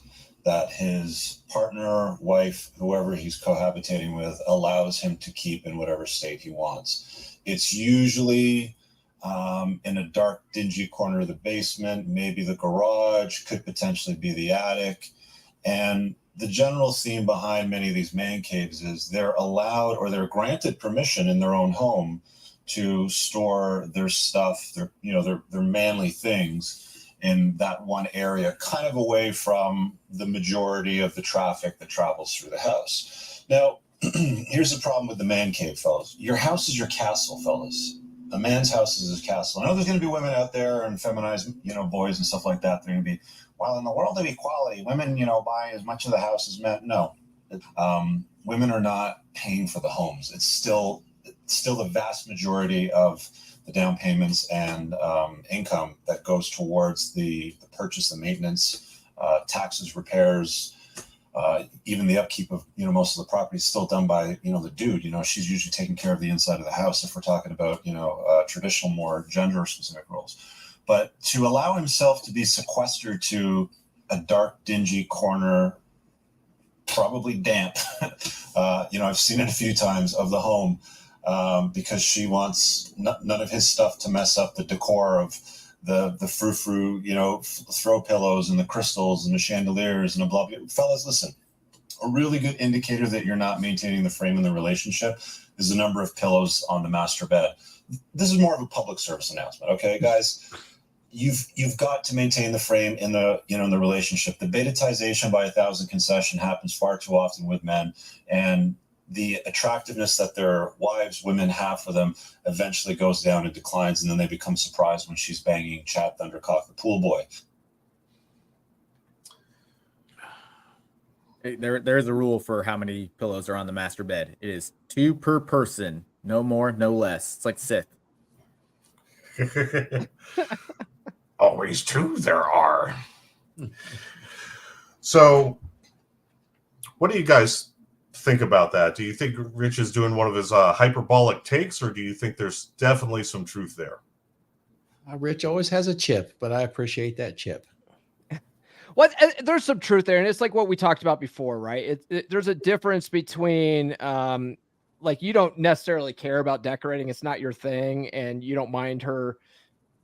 that his partner, wife, whoever he's cohabitating with, allows him to keep in whatever state he wants. It's usually in a dark, dingy corner of the basement, maybe the garage, could potentially be the attic. And the general theme behind many of these man caves is they're allowed or they're granted permission in their own home to store their stuff, their manly things in that one area, kind of away from the majority of the traffic that travels through the house. Now, here's the problem with the man cave, fellas. Your house is your castle, fellas. A man's house is his castle. I know there's going to be women out there and feminized, boys and stuff like that. They're going to be, well, in the world of equality, women, buy as much of the house as men. No, women are not paying for the homes. It's still the vast majority of the down payments and income that goes towards the purchase, the maintenance, taxes, repairs, even the upkeep of most of the property is still done by the dude. She's usually taking care of the inside of the house if we're talking about traditional, more gender specific roles. But to allow himself to be sequestered to a dark, dingy corner, probably damp, I've seen it a few times, of the home, because she wants none of his stuff to mess up the decor of the frou-frou, throw pillows and the crystals and the chandeliers and the blah, blah. Fellas, listen, a really good indicator that you're not maintaining the frame in the relationship is the number of pillows on the master bed. This is more of a public service announcement. Okay, guys, you've got to maintain the frame in the, in the relationship. The betatization by 1,000 concession happens far too often with men, and the attractiveness that their wives, women have for them eventually goes down and declines, and then they become surprised when she's banging Chad Thundercock, the pool boy. There's a rule for how many pillows are on the master bed. It is 2 per person, no more, no less. It's like Sith. Always 2 there are. So, what do you guys think about that? Do you think Rich is doing one of his hyperbolic takes, or do you think there's definitely some truth there? Rich always has a chip, but I appreciate that chip. Well, there's some truth there, and it's like what we talked about before, right? There's a difference between like, you don't necessarily care about decorating, it's not your thing, and you don't mind her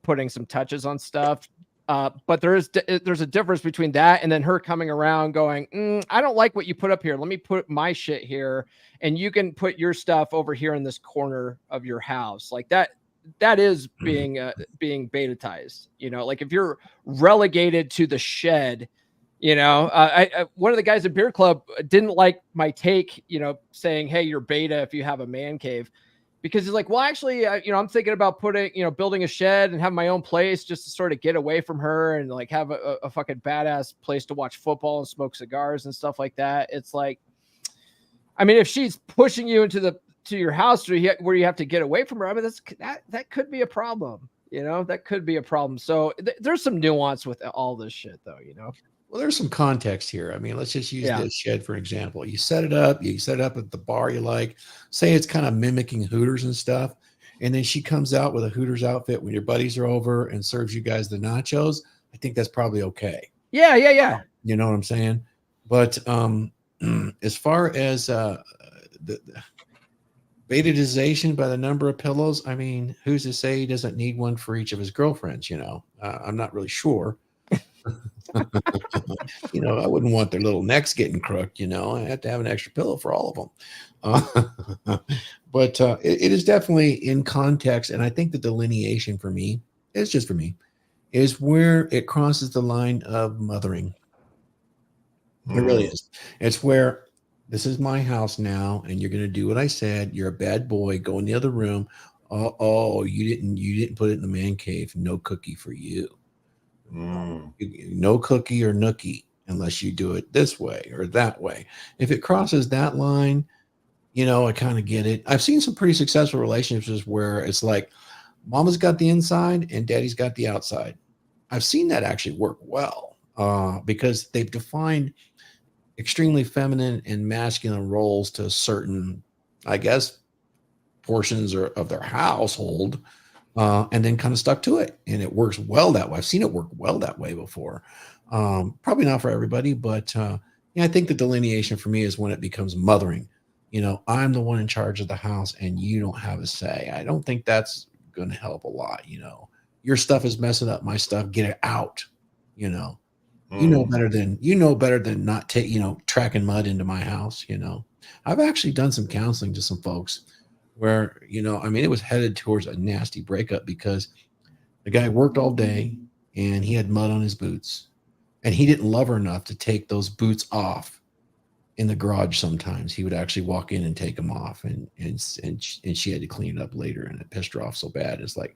putting some touches on stuff. But there's a difference between that and then her coming around going, I don't like what you put up here. Let me put my shit here, and you can put your stuff over here in this corner of your house. Like that is being betatized. Like if you're relegated to the shed, one of the guys at Beer Club didn't like my take, saying, hey, you're beta if you have a man cave. Because he's like, well, actually, I'm thinking about building a shed and have my own place just to sort of get away from her and like have a fucking badass place to watch football and smoke cigars and stuff like that. It's like, I mean, if she's pushing you into your house where you have to get away from her, I mean, that could be a problem. That could be a problem. So there's some nuance with all this shit, though. Well, there's some context here. I mean, let's just use this shed for example. You set it up at the bar you like. Say it's kind of mimicking Hooters and stuff. And then she comes out with a Hooters outfit when your buddies are over and serves you guys the nachos. I think that's probably okay. Yeah. You know what I'm saying? But as far as the betatization by the number of pillows, I mean, who's to say he doesn't need one for each of his girlfriends? I'm not really sure. I wouldn't want their little necks getting crooked. I have to have an extra pillow for all of them. But it is definitely in context. And I think the delineation for me, it's just for me, is where it crosses the line of mothering. It really is. It's where this is my house now, and you're going to do what I said. You're a bad boy. Go in the other room. Oh, you didn't put it in the man cave. No cookie for you. No cookie or nookie unless you do it this way or that way. If it crosses that line, I kind of get it. I've seen some pretty successful relationships where it's like mama's got the inside and daddy's got the outside. I've seen that actually work well because they've defined extremely feminine and masculine roles to certain, I guess, portions of their household, and then kind of stuck to it. And it works well that way. I've seen it work well that way before. Probably not for everybody, but I think the delineation for me is when it becomes mothering. I'm the one in charge of the house and you don't have a say. I don't think that's going to help a lot. Your stuff is messing up my stuff. Get it out. You know better than not tracking mud into my house. I've actually done some counseling to some folks where, it was headed towards a nasty breakup because the guy worked all day and he had mud on his boots and he didn't love her enough to take those boots off in the garage. Sometimes he would actually walk in and take them off and she had to clean it up later, and it pissed her off so bad. It's like,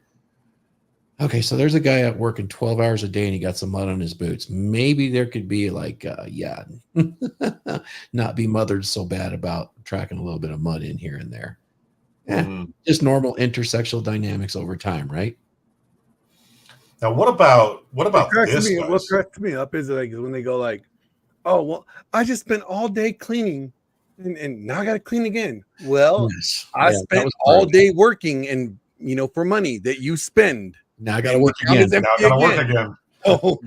okay, so there's a guy out working 12 hours a day and he got some mud on his boots. Maybe there could be not be mothered so bad about tracking a little bit of mud in here and there. Just normal intersexual dynamics over time, right? Now, what about What cracks me up is like when they go like, "Oh, well, I just spent all day cleaning, and now I got to clean again." Well, yes. I spent all day working, and for money that you spend. Now I got to work again. Now I got to work again. Oh,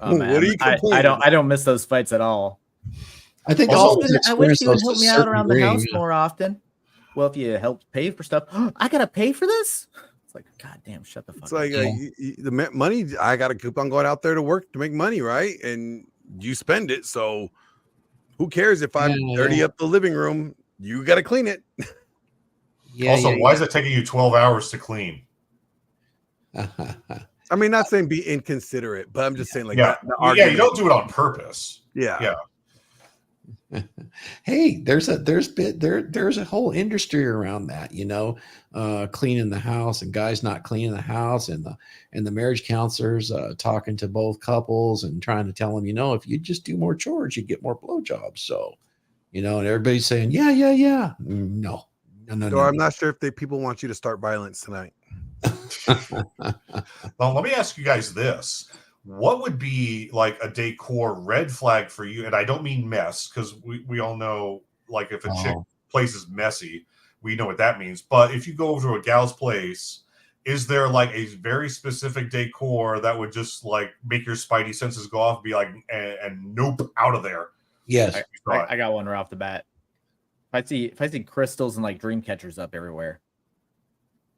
man. What are you complaining? I don't miss those fights at all. I think I wish you would help me out around the house more often. Well, if you help pay for stuff, I gotta pay for this. It's like, God damn, shut the fuck It's up. like the money. I got to keep on going out there to work to make money, right? And you spend it, so who cares if I'm dirty up the living room? You got to clean it. Why is it taking you 12 hours to clean? I mean, not saying be inconsiderate, but I'm just saying, like, you don't do it on purpose. Yeah. Hey, there's a whole industry around that, cleaning the house and guys not cleaning the house, and the marriage counselors talking to both couples and trying to tell them, if you just do more chores, you get more blowjobs. So, and everybody's saying, yeah. No. I'm not sure if people want you to start violence tonight. Well, let me ask you guys this. What would be like a decor red flag for you? And I don't mean mess, because we all know, like, if a chick place is messy, we know what that means. But if you go over to a gal's place, is there like a very specific decor that would just like make your spidey senses go off and be like, and nope, out of there? Yes. I got one right off the bat. If I see crystals and like dream catchers up everywhere,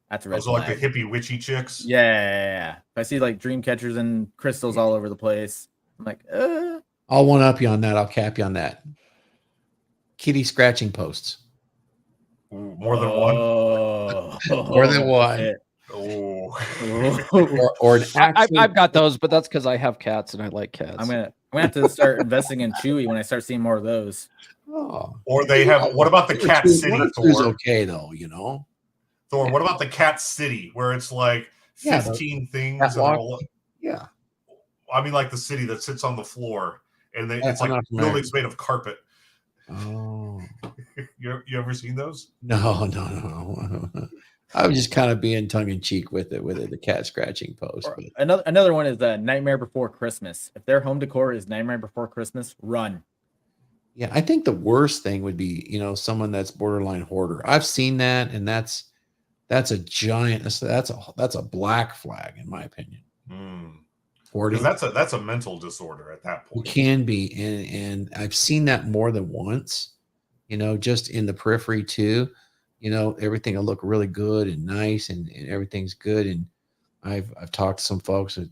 that's a red flag. Like the hippie witchy chicks? Yeah. If I see like dream catchers and crystals all over the place, I'm like, I'll one up you on that. I'll cap you on that. Kitty scratching posts. Ooh, more than one? More than one. Or an I've got those, but that's because I have cats and I like cats. I'm gonna have to start investing in Chewy when I start seeing more of those. Or they have. What about the Cat City? Thor? Okay, though, Thor. What about the Cat City, where it's like 15 things? Yeah. I mean, like the city that sits on the floor, and it's like buildings made of carpet. Oh. You ever seen those? No. I was just kind of being tongue in cheek with it, the cat scratching post. Another one is the Nightmare Before Christmas. If their home decor is Nightmare Before Christmas, run. Yeah, I think the worst thing would be, someone that's borderline hoarder. I've seen that, and that's a giant. That's a black flag, in my opinion. Hoarding. That's a mental disorder at that point. It can be, and I've seen that more than once. Just in the periphery too. Everything will look really good and nice, and everything's good. And I've talked to some folks that,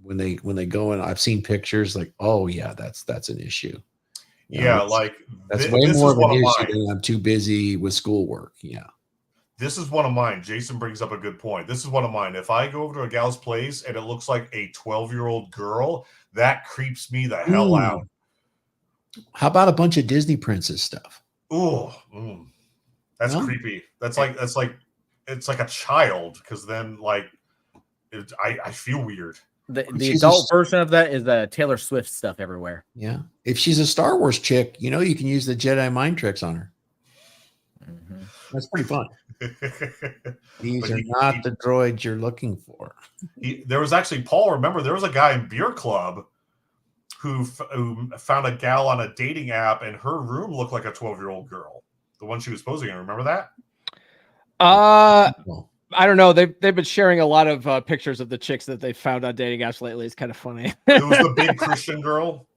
when they go in, I've seen pictures like, oh yeah, that's an issue. That's way more of an issue than I'm too busy with schoolwork. Yeah. This is one of mine. Jason brings up a good point. This is one of mine. If I go over to a gal's place and it looks like a 12-year-old girl, that creeps me the hell out. How about a bunch of Disney princess stuff? That's creepy. It's like a child, because then I feel weird. The adult version of that is the Taylor Swift stuff everywhere. Yeah. If she's a Star Wars chick, you can use the Jedi mind tricks on her. Mm-hmm. That's pretty fun. These are not the droids you're looking for. There was actually, Paul, remember, there was a guy in Beer Club who found a gal on a dating app, and her room looked like a 12-year-old girl. The one she was posing in. Remember that? I don't know. They've been sharing a lot of pictures of the chicks that they found on dating apps lately. It's kind of funny. It was the big Christian girl.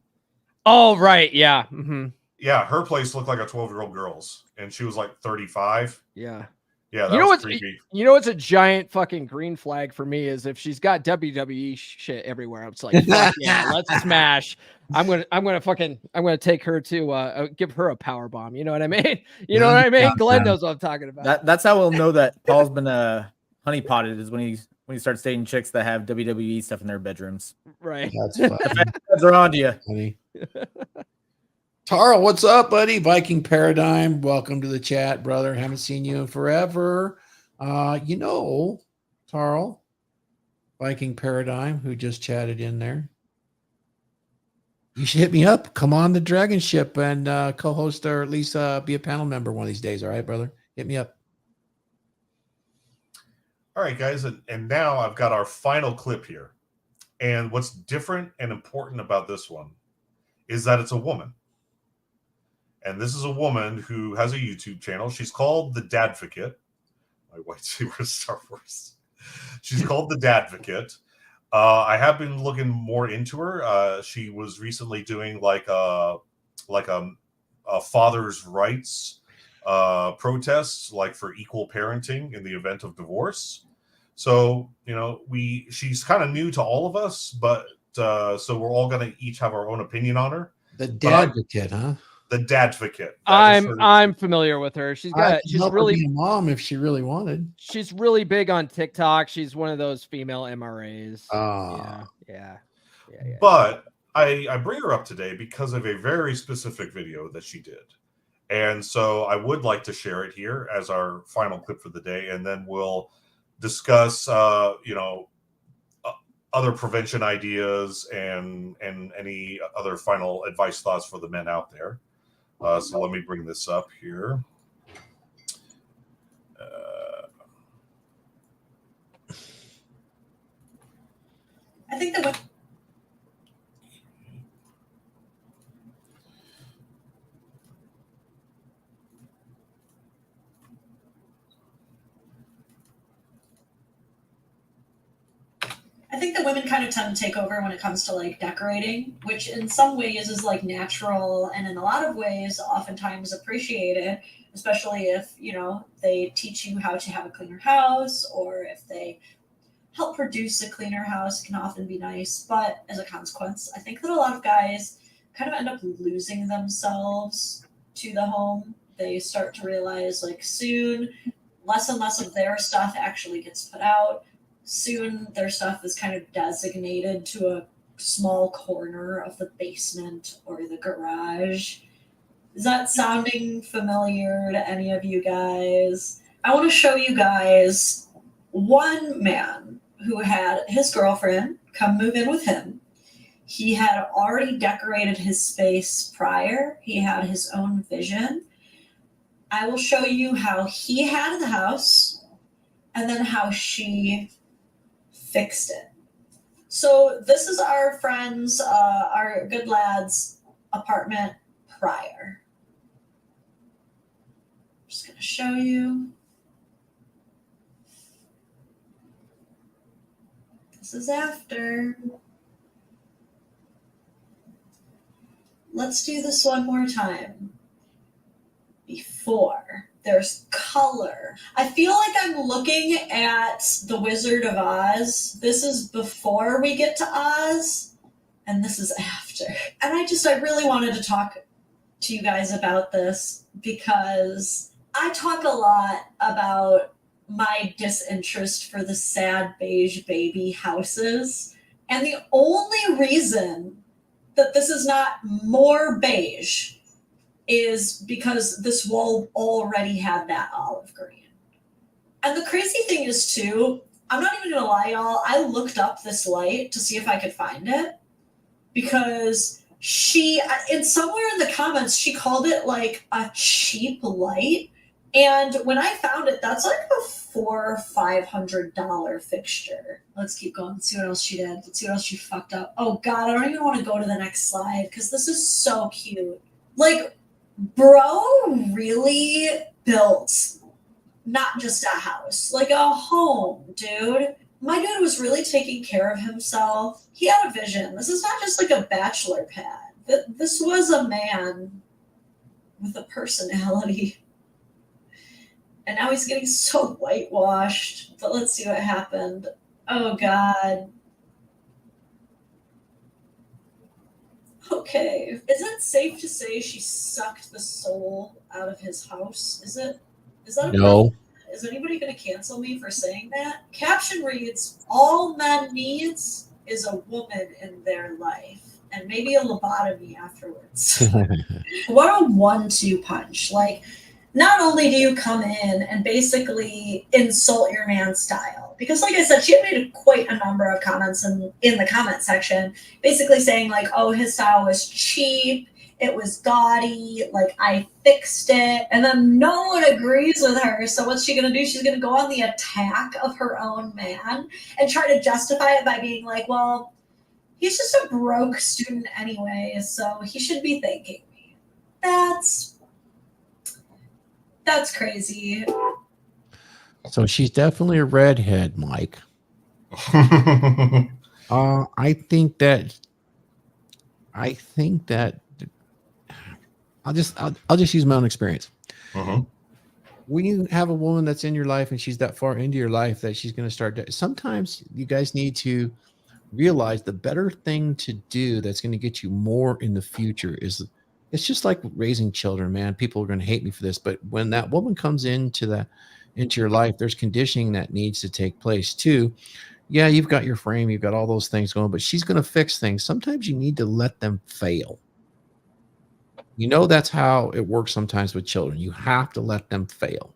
Oh, right. Yeah. Mm-hmm. Yeah, her place looked like a 12-year-old girl's, and she was like 35. Yeah. Yeah, that was creepy. You know what's a giant fucking green flag for me is if she's got WWE shit everywhere. I'm like, fuck yeah, let's smash. I'm gonna take her to give her a power bomb. You know what I mean? You know what I mean? Glenn knows what I'm talking about. That's how we'll know that Paul's been honeypotted is when he starts dating chicks that have WWE stuff in their bedrooms. Right. That's funny. They're on to you. Funny. Taro, what's up, buddy? Viking Paradigm, welcome to the chat, brother. Haven't seen you in forever. Taro, Viking Paradigm, who just chatted in there. You should hit me up. Come on the DragonShip and co-host or at least be a panel member one of these days. All right, brother? Hit me up. All right, guys, and now I've got our final clip here. And what's different and important about this one is that it's a woman. And this is a woman who has a YouTube channel. She's called The Dadvocate. My white saber Star Wars. She's called The Dadvocate. I have been looking more into her. She was recently doing like a father's rights protests, like for equal parenting in the event of divorce. So she's kind of new to all of us, but so we're all going to each have our own opinion on her. The Dadvocate, huh? The Dadvocate. I'm familiar with her. She's really be a mom if she really wanted. She's really big on TikTok. She's one of those female MRAs. Yeah. But I bring her up today because of a very specific video that she did. And so I would like to share it here as our final clip for the day, and then we'll discuss other prevention ideas and any other final advice thoughts for the men out there. So let me bring this up here. I think that women kind of tend to take over when it comes to like decorating, which in some ways is like natural and in a lot of ways oftentimes appreciated, especially if they teach you how to have a cleaner house, or if they help produce a cleaner house. It can often be nice, but as a consequence, I think that a lot of guys kind of end up losing themselves to the home. They start to realize like soon less and less of their stuff actually gets put out. Soon their stuff is kind of designated to a small corner of the basement or the garage. Is that sounding familiar to any of you guys? I want to show you guys one man who had his girlfriend come move in with him. He had already decorated his space prior. He had his own vision. I will show you how he had the house and then how she fixed it. So this is our friend's, our good lad's apartment prior. I'm just going to show you. This is after. Let's do this one more time. Before. There's color. I feel like I'm looking at The Wizard of Oz. This is before we get to Oz, and this is after. And I really wanted to talk to you guys about this because I talk a lot about my disinterest for the sad beige baby houses. And the only reason that this is not more beige is because this wall already had that olive green. And the crazy thing is too, I'm not even gonna lie, y'all. I looked up this light to see if I could find it because and somewhere in the comments, she called it like a cheap light. And when I found it, that's like a $400 or $500 fixture. Let's keep going. Let's see what else she did. Let's see what else she fucked up. Oh God, I don't even want to go to the next slide because this is so cute. Like, bro really built not just a house, like a home, dude. My dude was really taking care of himself. He had a vision. This is not just like a bachelor pad. This was a man with a personality. And now he's getting so whitewashed. But let's see what happened. Oh, God. Okay. Is it safe to say she sucked the soul out of his house? Is that No. Is anybody going to cancel me for saying that? Caption reads, all men needs is a woman in their life. And maybe a lobotomy afterwards. What a 1-2 punch. Like, not only do you come in and basically insult your man's style, because like I said, she had made quite a number of comments in the comment section, basically saying like, oh, his style was cheap, it was gaudy, like I fixed it, and then no one agrees with her. So what's she gonna do? She's gonna go on the attack of her own man and try to justify it by being like, well, he's just a broke student anyway, so he should be thanking me. That's crazy. So she's definitely a redhead, Mike. I think that I'll just use my own experience. When you have a woman that's in your life and she's that far into your life that she's going to start sometimes you guys need to realize the better thing to do that's going to get you more in the future is, it's just like raising children, man. People are going to hate me for this, but when that woman comes into your life, there's conditioning that needs to take place too. Yeah, you've got your frame, you've got all those things going, but she's going to fix things. Sometimes you need to let them fail. You know, that's how it works sometimes with children. You have to let them fail.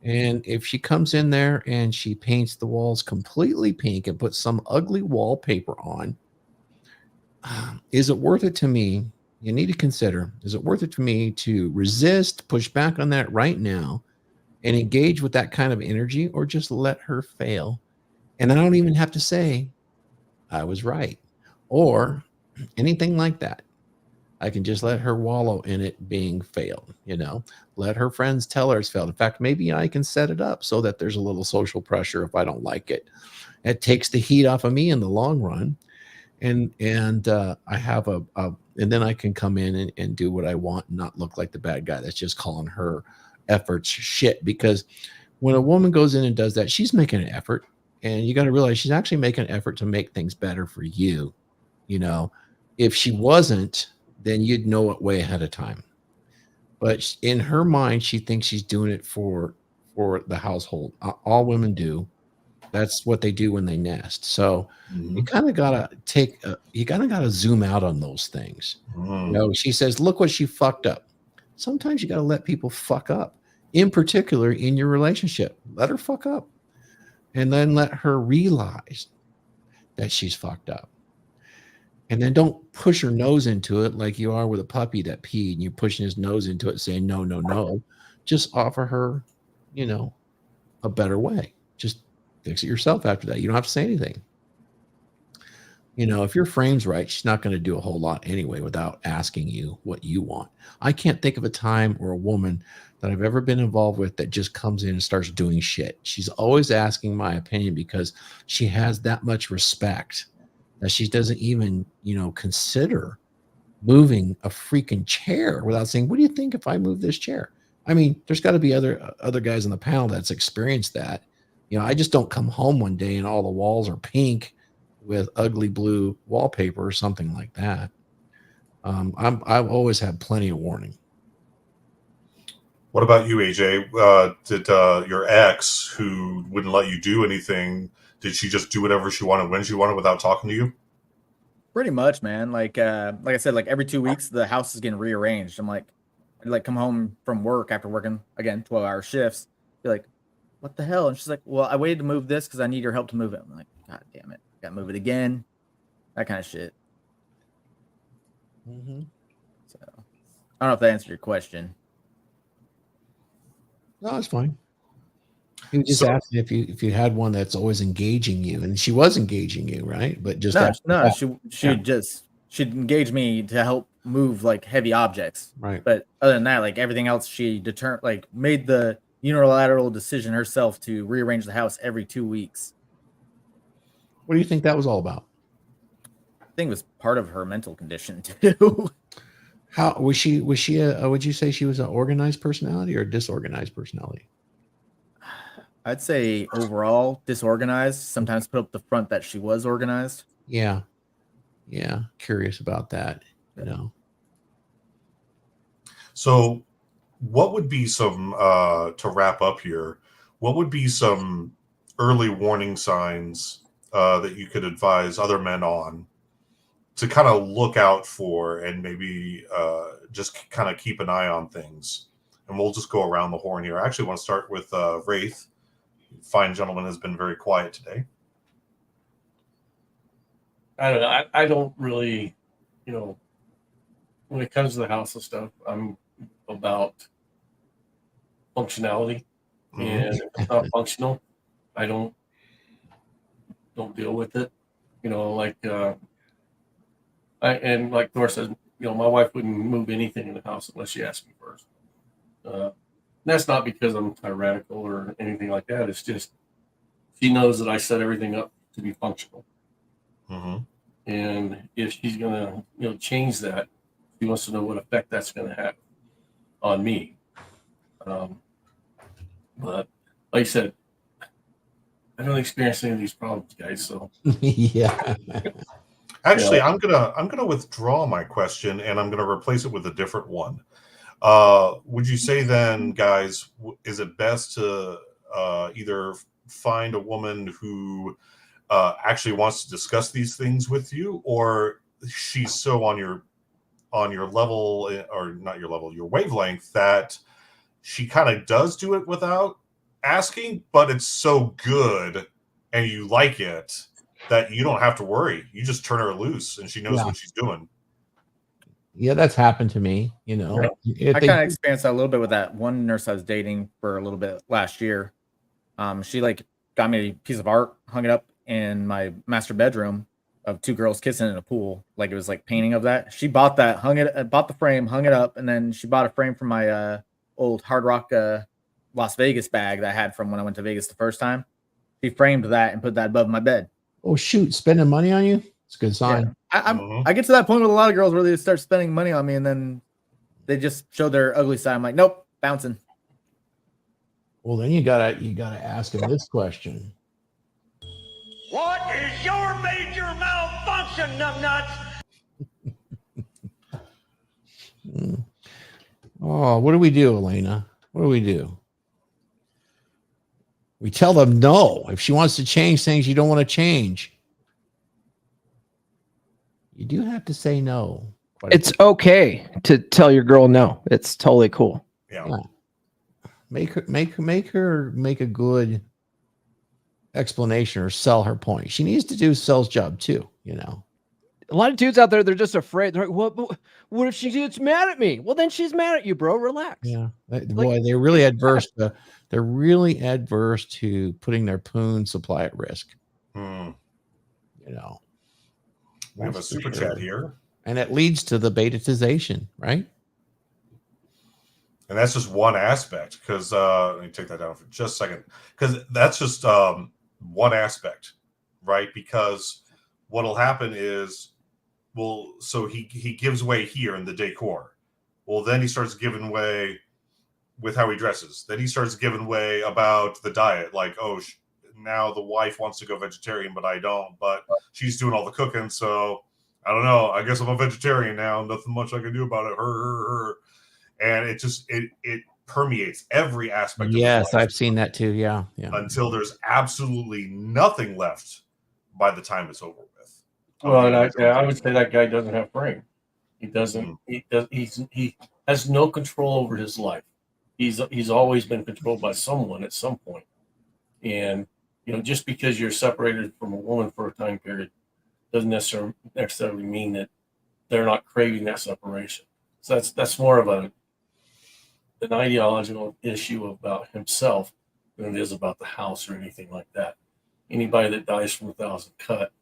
And if she comes in there and she paints the walls completely pink and puts some ugly wallpaper on, is it worth it to me? You need to consider, is it worth it for me to resist, push back on that right now and engage with that kind of energy, or just let her fail? And I don't even have to say I was right or anything like that. I can just let her wallow in it being failed, let her friends tell her it's failed. In fact, maybe I can set it up so that there's a little social pressure if I don't like it. It takes the heat off of me in the long run. And I have and then I can come in and do what I want and not look like the bad guy that's just calling her efforts shit. Because when a woman goes in and does that, she's making an effort, and you got to realize she's actually making an effort to make things better for you. If she wasn't, then you'd know it way ahead of time. But in her mind, she thinks she's doing it for the household. All women do. That's what they do when they nest. So you kind of gotta gotta zoom out on those things. She says, look what she fucked up. Sometimes you gotta let people fuck up, in particular in your relationship. Let her fuck up. And then let her realize that she's fucked up. And then don't push her nose into it like you are with a puppy that peed and you're pushing his nose into it saying, no, no, no. Just offer her, a better way. Just fix it yourself after that. You don't have to say anything. If your frame's right, she's not going to do a whole lot anyway without asking you what you want. I can't think of a time or a woman that I've ever been involved with that just comes in and starts doing shit. She's always asking my opinion because she has that much respect that she doesn't even, consider moving a freaking chair without saying, what do you think if I move this chair? I mean, there's got to be other guys on the panel that's experienced that. I just don't come home one day and all the walls are pink with ugly blue wallpaper or something like that. I've always had plenty of warning. What about you, AJ? Did your ex, who wouldn't let you do anything, did she just do whatever she wanted when she wanted without talking to you? Pretty much, man. Like I said, like every 2 weeks, the house is getting rearranged. I'm like, I'd come home from work after working again 12-hour shifts. Be like, what the hell? And she's like, well, I waited to move this because I need your help to move it. I'm like, God damn it. Got to move it again. That kind of shit. Mm-hmm. So I don't know if that answered your question. No, it's fine. He was just asking if you had one that's always engaging you, and she was engaging you, right? But just she'd engage me to help move like heavy objects, right? But other than that, like everything else, she made the unilateral decision herself to rearrange the house every 2 weeks. What do you think that was all about? I think it was part of her mental condition too. How was she? Was she would you say she was an organized personality or a disorganized personality? I'd say overall disorganized. Sometimes put up the front that she was organized. Yeah. Curious about that, So what would be some to wrap up here, what would be some early warning signs that you could advise other men on to kind of look out for, and maybe just kind of keep an eye on things? And we'll just go around the horn here. I actually want to start with Wraith. Fine gentleman has been very quiet today. I don't know. I don't really, when it comes to the house and stuff, I'm about functionality. And if it's not functional, I don't deal with it. Like like Thor said, my wife wouldn't move anything in the house unless she asked me first. That's not because I'm tyrannical or anything like that. It's just she knows that I set everything up to be functional. Mm-hmm. And if she's gonna, change that, she wants to know what effect that's gonna have on me. But like I said, I don't experience any of these problems, guys. So yeah. Actually, I'm gonna withdraw my question, and I'm gonna replace it with a different one. Would you say then, guys, is it best to either find a woman who actually wants to discuss these things with you, or she's so on your level, or not your level, your wavelength, that she kind of does do it without asking, but it's so good and you like it that you don't have to worry. You just turn her loose and she knows what she's doing. Yeah, that's happened to me. I kind of experienced that a little bit with that one nurse I was dating for a little bit last year. She got me a piece of art, hung it up in my master bedroom of two girls kissing in a pool. Like it was like painting of that. She bought that, bought the frame, hung it up, and then she bought a frame from my old Hard Rock Las Vegas bag that I had from when I went to Vegas the first time. She framed that and put that above my bed. Oh shoot, spending money on you? It's a good sign. Yeah. I get to that point with a lot of girls where they start spending money on me and then they just show their ugly side. I'm like, nope, bouncing. Well, then you gotta ask him this question. What is your major malfunction, numbnuts? Oh, what do we do, Elena? What do we do? We tell them no. If she wants to change things you don't want to change, you do have to say no. It's okay to tell your girl no. It's totally cool. Yeah. Make her make a good explanation or sell her point. She needs to do Cell's job too, A lot of dudes out there, they're just afraid. They're like, what if she gets mad at me? Well, then she's mad at you, bro. Relax. Yeah. Boy, they're really adverse to putting their poon supply at risk. We have a super chat here. And it leads to the betatization, right? And that's just one aspect, because let me take that down for just a second, because that's just one aspect, right? Because what'll happen is, so he gives way here in the decor. Well, then he starts giving way with how he dresses. Then he starts giving way about the diet, like, now the wife wants to go vegetarian, but I don't. But she's doing all the cooking, so I don't know. I guess I'm a vegetarian now. Nothing much I can do about it. Her. And it permeates every aspect. Yes, I've seen that too. Yeah. Until there's absolutely nothing left by the time it's over with. Well, and I would say that guy doesn't have frame. He doesn't. He has no control over his life. He's always been controlled by someone at some point. And, just because you're separated from a woman for a time period doesn't necessarily mean that they're not craving that separation. So that's more of an ideological issue about himself than it is about the house or anything like that. Anybody that dies from 1,000 cuts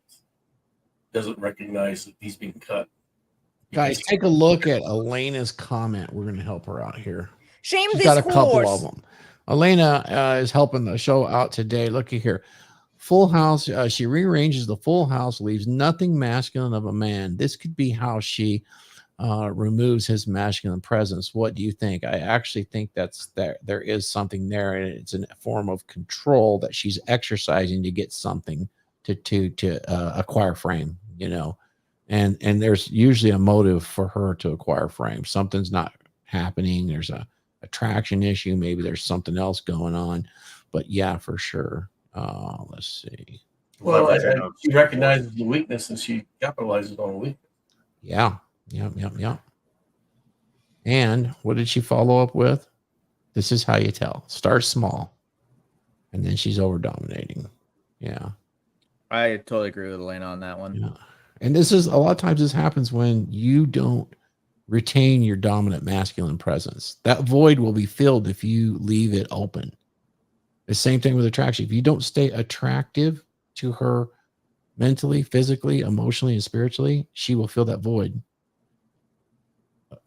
doesn't recognize that he's being cut. Guys, take a look at Elena's comment. We're going to help her out here. Shame She's this got a couple horse. of them. Elena is helping the show out today. Looky here. Full house. She rearranges the full house, leaves nothing masculine of a man. This could be how she removes his masculine presence. What do you think? I actually think there is something there, and it's a form of control that she's exercising to get something to acquire frame, and there's usually a motive for her to acquire frame. Something's not happening. There's a attraction issue. Maybe there's something else going on, but yeah, for sure. Let's see. Well, she recognizes the weakness and she capitalizes on the weakness. Yeah. And what did she follow up with? This is how you tell. Start small. And then she's over dominating. Yeah. I totally agree with Elena on that one. Yeah. And this is a lot of times this happens when you don't retain your dominant masculine presence. That void will be filled if you leave it open. The same thing with attraction. If you don't stay attractive to her mentally, physically, emotionally, and spiritually, she will fill that void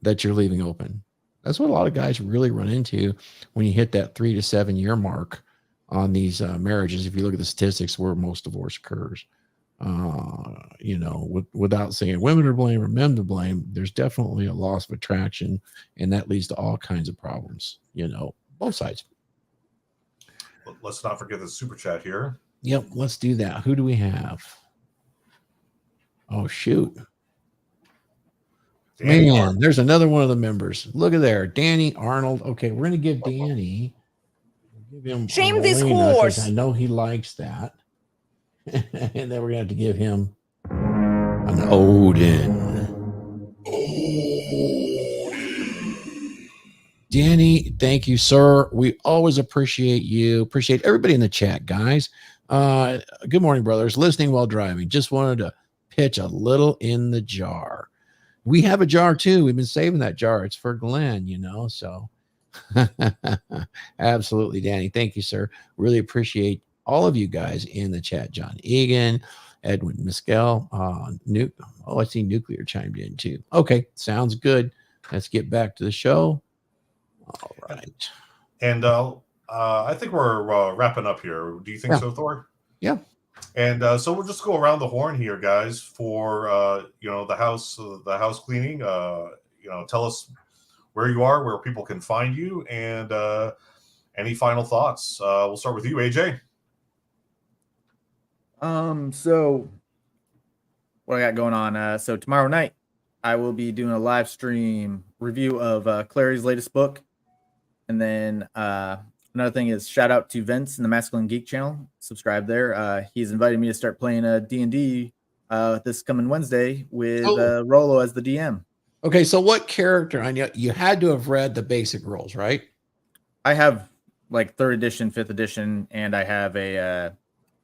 that you're leaving open. That's what a lot of guys really run into when you hit that 3 to 7 year mark on these marriages. If you look at the statistics where most divorce occurs, without saying women are blame or men to blame, there's definitely a loss of attraction, and that leads to all kinds of problems, both sides. Let's not forget the super chat here. Yep, let's do that. Who do we have? Oh, shoot. Danny Man, Arnold. there's another one of the members. Look at there. Danny Arnold. Okay, we're going to give Danny. Give him Shame this Elena, 'cause horse. I know he likes that. And then we're going to have to give him an Odin. Danny, thank you, sir. We always appreciate you. Appreciate everybody in the chat, guys. Good morning, brothers. Listening while driving. Just wanted to pitch a little in the jar. We have a jar too. We've been saving that jar. It's for Glenn, so absolutely, Danny. Thank you, sir. Really appreciate all of you guys in the chat. John Egan, Edwin Mescal, I see Nuclear chimed in too. Okay, sounds good. Let's get back to the show. All right. And I think we're wrapping up here. Do you think so, Thor? Yeah. And so we'll just go around the horn here, guys, for the house cleaning. Tell us where you are, where people can find you, and any final thoughts. We'll start with you, AJ. So what I got going on? So tomorrow night, I will be doing a live stream review of Clary's latest book. And then another thing is shout out to Vince in the Masculine Geek channel. Subscribe there. He's invited me to start playing a D&D this coming Wednesday with Rolo as the DM. Okay, so what character? I know you had to have read the basic rules, right? I have like 3rd edition, 5th edition, and I have a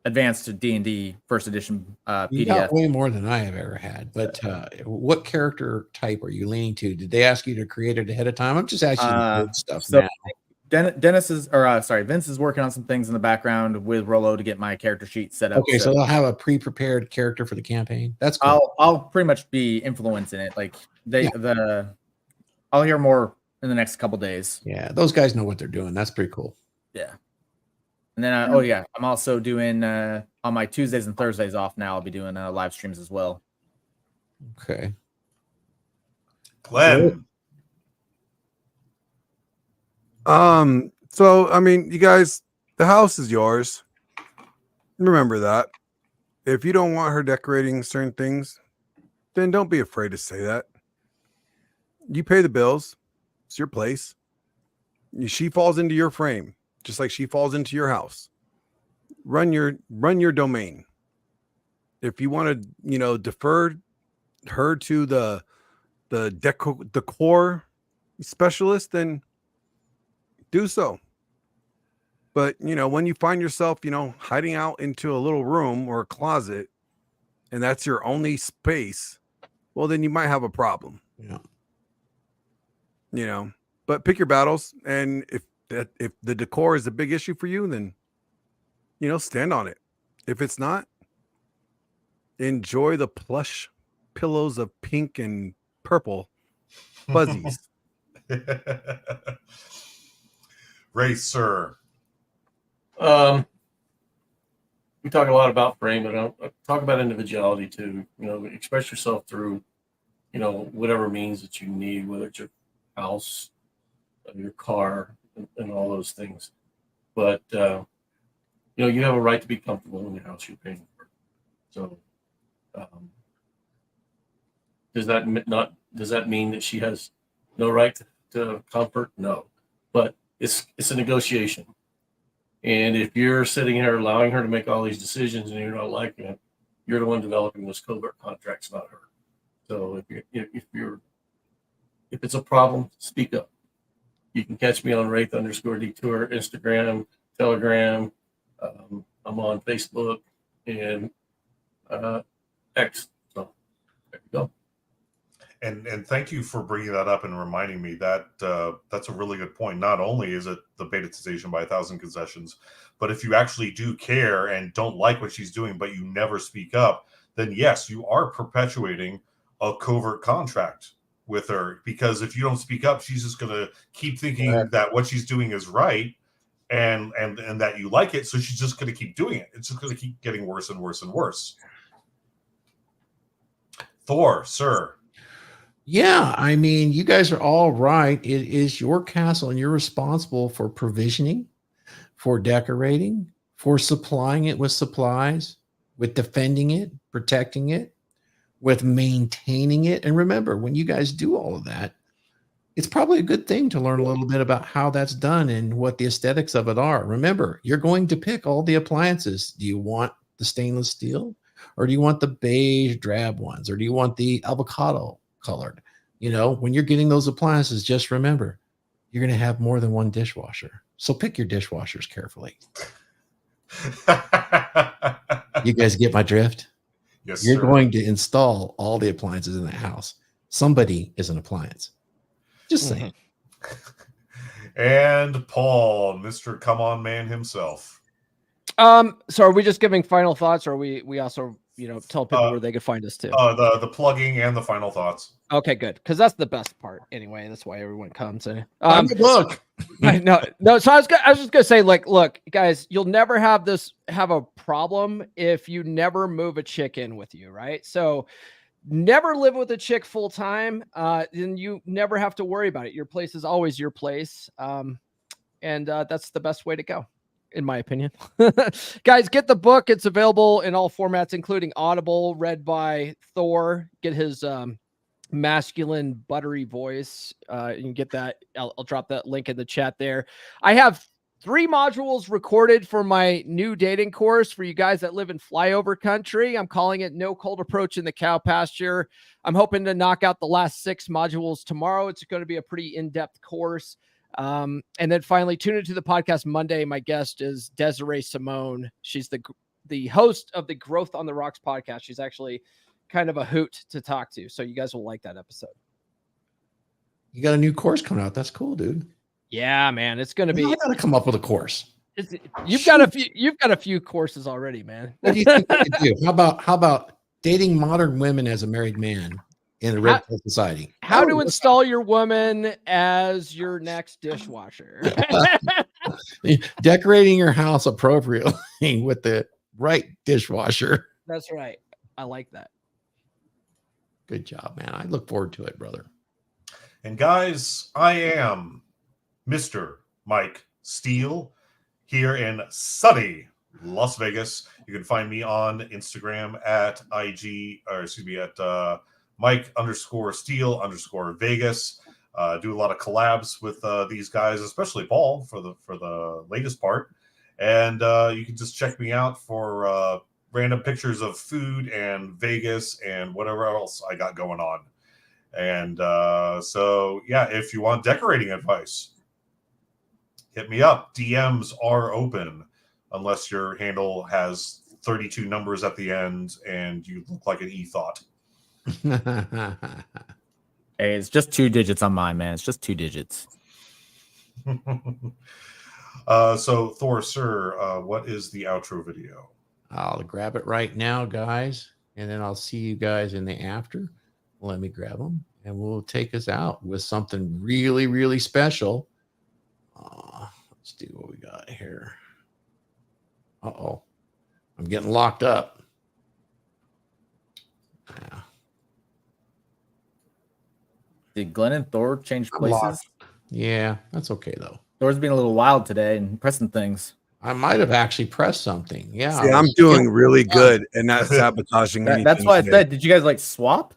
advanced D&D 1st edition PDF. You got way more than I have ever had. But what character type are you leaning to? Did they ask you to create it ahead of time? I'm just asking you stuff now. Vince is working on some things in the background with Rolo to get my character sheet set up. Okay, so they'll have a pre-prepared character for the campaign. That's cool. I'll pretty much be influencing it. Like I'll hear more in the next couple days. Yeah, those guys know what they're doing. That's pretty cool. Yeah. And then, I'm also doing on my Tuesdays and Thursdays off now. I'll be doing live streams as well. Okay. Glenn. So I mean, you guys, the house is yours. Remember that. If you don't want her decorating certain things, then don't be afraid to say that. You pay the bills. It's your place. She falls into your frame, just like she falls into your house. Run your domain. If you want to, defer her to the decor specialist, then do so. But, when you find yourself, hiding out into a little room or a closet, and that's your only space, well, then you might have a problem. Yeah. But pick your battles. And if the decor is a big issue for you, then, stand on it. If it's not, enjoy the plush pillows of pink and purple fuzzies. Ray, sir. We talk a lot about frame, but I talk about individuality too. Express yourself through, whatever means that you need, whether it's your house, your car, and all those things. But you have a right to be comfortable in the house you're paying for. So, does that mean that she has no right to comfort? No, but it's a negotiation. And if you're sitting here allowing her to make all these decisions and you're not liking it, you're the one developing those covert contracts about her. So if it's a problem, speak up. You can catch me on Wraith_Detour, Instagram, Telegram. I'm on Facebook and X. So there you go. And thank you for bringing that up and reminding me that that's a really good point. Not only is it the Betatization by 1,000 concessions, but if you actually do care and don't like what she's doing, but you never speak up, then yes, you are perpetuating a covert contract with her. Because if you don't speak up, she's just going to keep thinking that what she's doing is right and that you like it. So she's just going to keep doing it. It's just going to keep getting worse and worse and worse. Thor, sir. Yeah, I mean, you guys are all right. It is your castle, and you're responsible for provisioning, for decorating, for supplying it with supplies, with defending it, protecting it, with maintaining it. And remember, when you guys do all of that, it's probably a good thing to learn a little bit about how that's done and what the aesthetics of it are. Remember, you're going to pick all the appliances. Do you want the stainless steel, or do you want the beige drab ones, or do you want the avocado colored? When you're getting those appliances, just remember, you're going to have more than one dishwasher. So pick your dishwashers carefully. You guys get my drift? Yes, You're sir. going to install all the appliances in the house. Somebody is an appliance. Just saying. And Paul, Mr. Come On Man himself. So are we just giving final thoughts, or are we also tell people where they can find us too? The plugging and the final thoughts. Okay, good, because that's the best part anyway. That's why everyone comes. Look, no. So I was just gonna say, look, guys, you'll never have a problem if you never move a chick in with you, right? So never live with a chick full time. Then you never have to worry about it. Your place is always your place, and that's the best way to go, in my opinion. Guys, get the book. It's available in all formats, including Audible, read by Thor. Get his masculine buttery voice. You can get that. I'll drop that link in the chat there. I have 3 modules recorded for my new dating course for you guys that live in flyover country. I'm calling it No Cold Approach in the Cow Pasture. I'm hoping to knock out the last 6 modules tomorrow. It's going to be a pretty in-depth course. And then finally, tune into the podcast Monday. My guest is Desiree Simone. She's the host of the Growth on the Rocks podcast. She's actually kind of a hoot to talk to. So you guys will like that episode. You got a new course coming out. That's cool, dude. Yeah, man. It's going to be. I got to come up with a course. You've got a few courses already, man. What do you think we could do? How about dating modern women as a married man in a Red Society? How to install your woman as your next dishwasher. Decorating your house appropriately with the right dishwasher. That's right. I like that. Good job, man. I look forward to it, brother. And guys, I am Mr. Mike Steele here in sunny Las Vegas. You can find me on Instagram at Mike_Steele_Vegas. Do a lot of collabs with these guys, especially Paul for the latest part. And you can just check me out for random pictures of food and Vegas and whatever else I got going on. And so, yeah, if you want decorating advice, hit me up. DMs are open unless your handle has 32 numbers at the end and you look like an e-thought. Hey, it's just 2 digits on mine, man. It's just 2 digits. So, Thor, sir, what is the outro video? I'll grab it right now, guys, and then I'll see you guys in the after. Let me grab them, and we'll take us out with something really, really special. Let's do what we got here. Uh-oh. I'm getting locked up. Yeah. Did Glenn and Thor change places? Yeah, that's okay, though. Thor's being a little wild today and pressing things. I might have actually pressed something. Yeah. See, I'm doing really good and not sabotaging anything. That's why I said, did you guys like swap?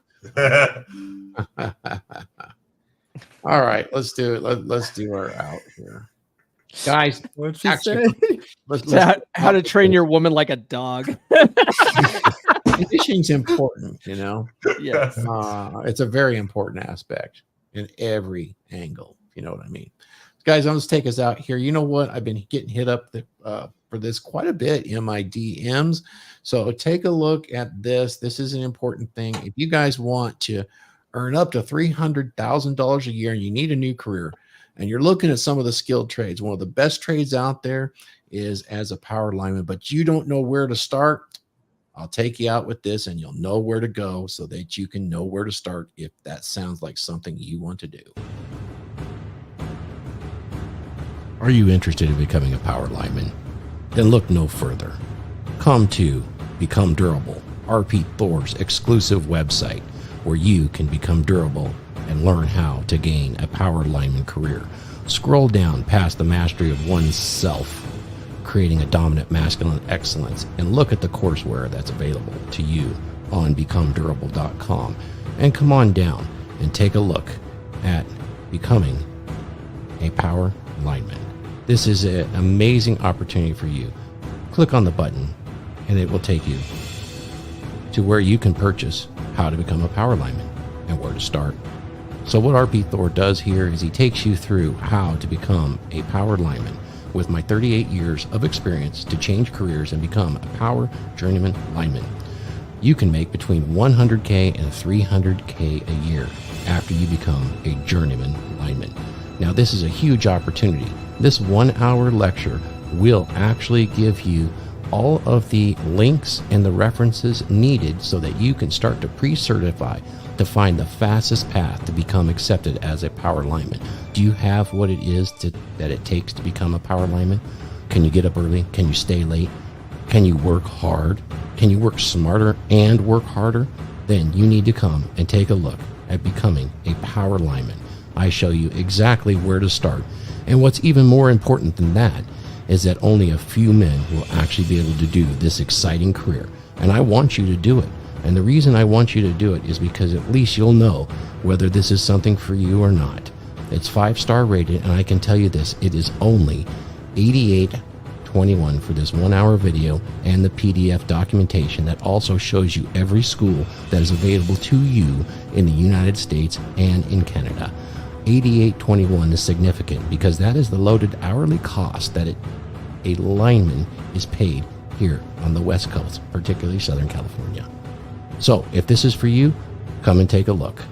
All right, let's do it. Let's do our out here. Guys, what'd you actually, say? How to train your woman like a dog. Conditioning's important, you know. Yes. It's a very important aspect in every angle, if you know what I mean. Guys, I'm going to take us out here. You know what? I've been getting hit up for this quite a bit in my DMs. So take a look at this. This is an important thing. If you guys want to earn up to $300,000 a year and you need a new career and you're looking at some of the skilled trades, one of the best trades out there is as a power lineman, but you don't know where to start, I'll take you out with this and you'll know where to go so that you can know where to start if that sounds like something you want to do. Are you interested in becoming a power lineman? Then look no further. Come to Become Durable, RP Thor's exclusive website, where you can become durable and learn how to gain a power lineman career. Scroll down past the mastery of oneself, creating a dominant masculine excellence, and look at the courseware that's available to you on becomedurable.com. And come on down and take a look at becoming a power lineman. This is an amazing opportunity for you. Click on the button and it will take you to where you can purchase how to become a power lineman and where to start. So what RP Thor does here is he takes you through how to become a power lineman with my 38 years of experience to change careers and become a power journeyman lineman. You can make between $100K and $300K a year after you become a journeyman lineman. Now, this is a huge opportunity. This 1-hour lecture will actually give you all of the links and the references needed so that you can start to pre-certify to find the fastest path to become accepted as a power lineman. Do you have what it is that it takes to become a power lineman? Can you get up early? Can you stay late? Can you work hard? Can you work smarter and work harder? Then you need to come and take a look at becoming a power lineman. I show you exactly where to start. And what's even more important than that is that only a few men will actually be able to do this exciting career. And I want you to do it. And the reason I want you to do it is because at least you'll know whether this is something for you or not. It's 5-star rated, and I can tell you this, it is only $88.21 for this 1-hour video and the PDF documentation that also shows you every school that is available to you in the United States and in Canada. $88.21 is significant because that is the loaded hourly cost that a lineman is paid here on the West Coast, particularly Southern California. So if this is for you, come and take a look.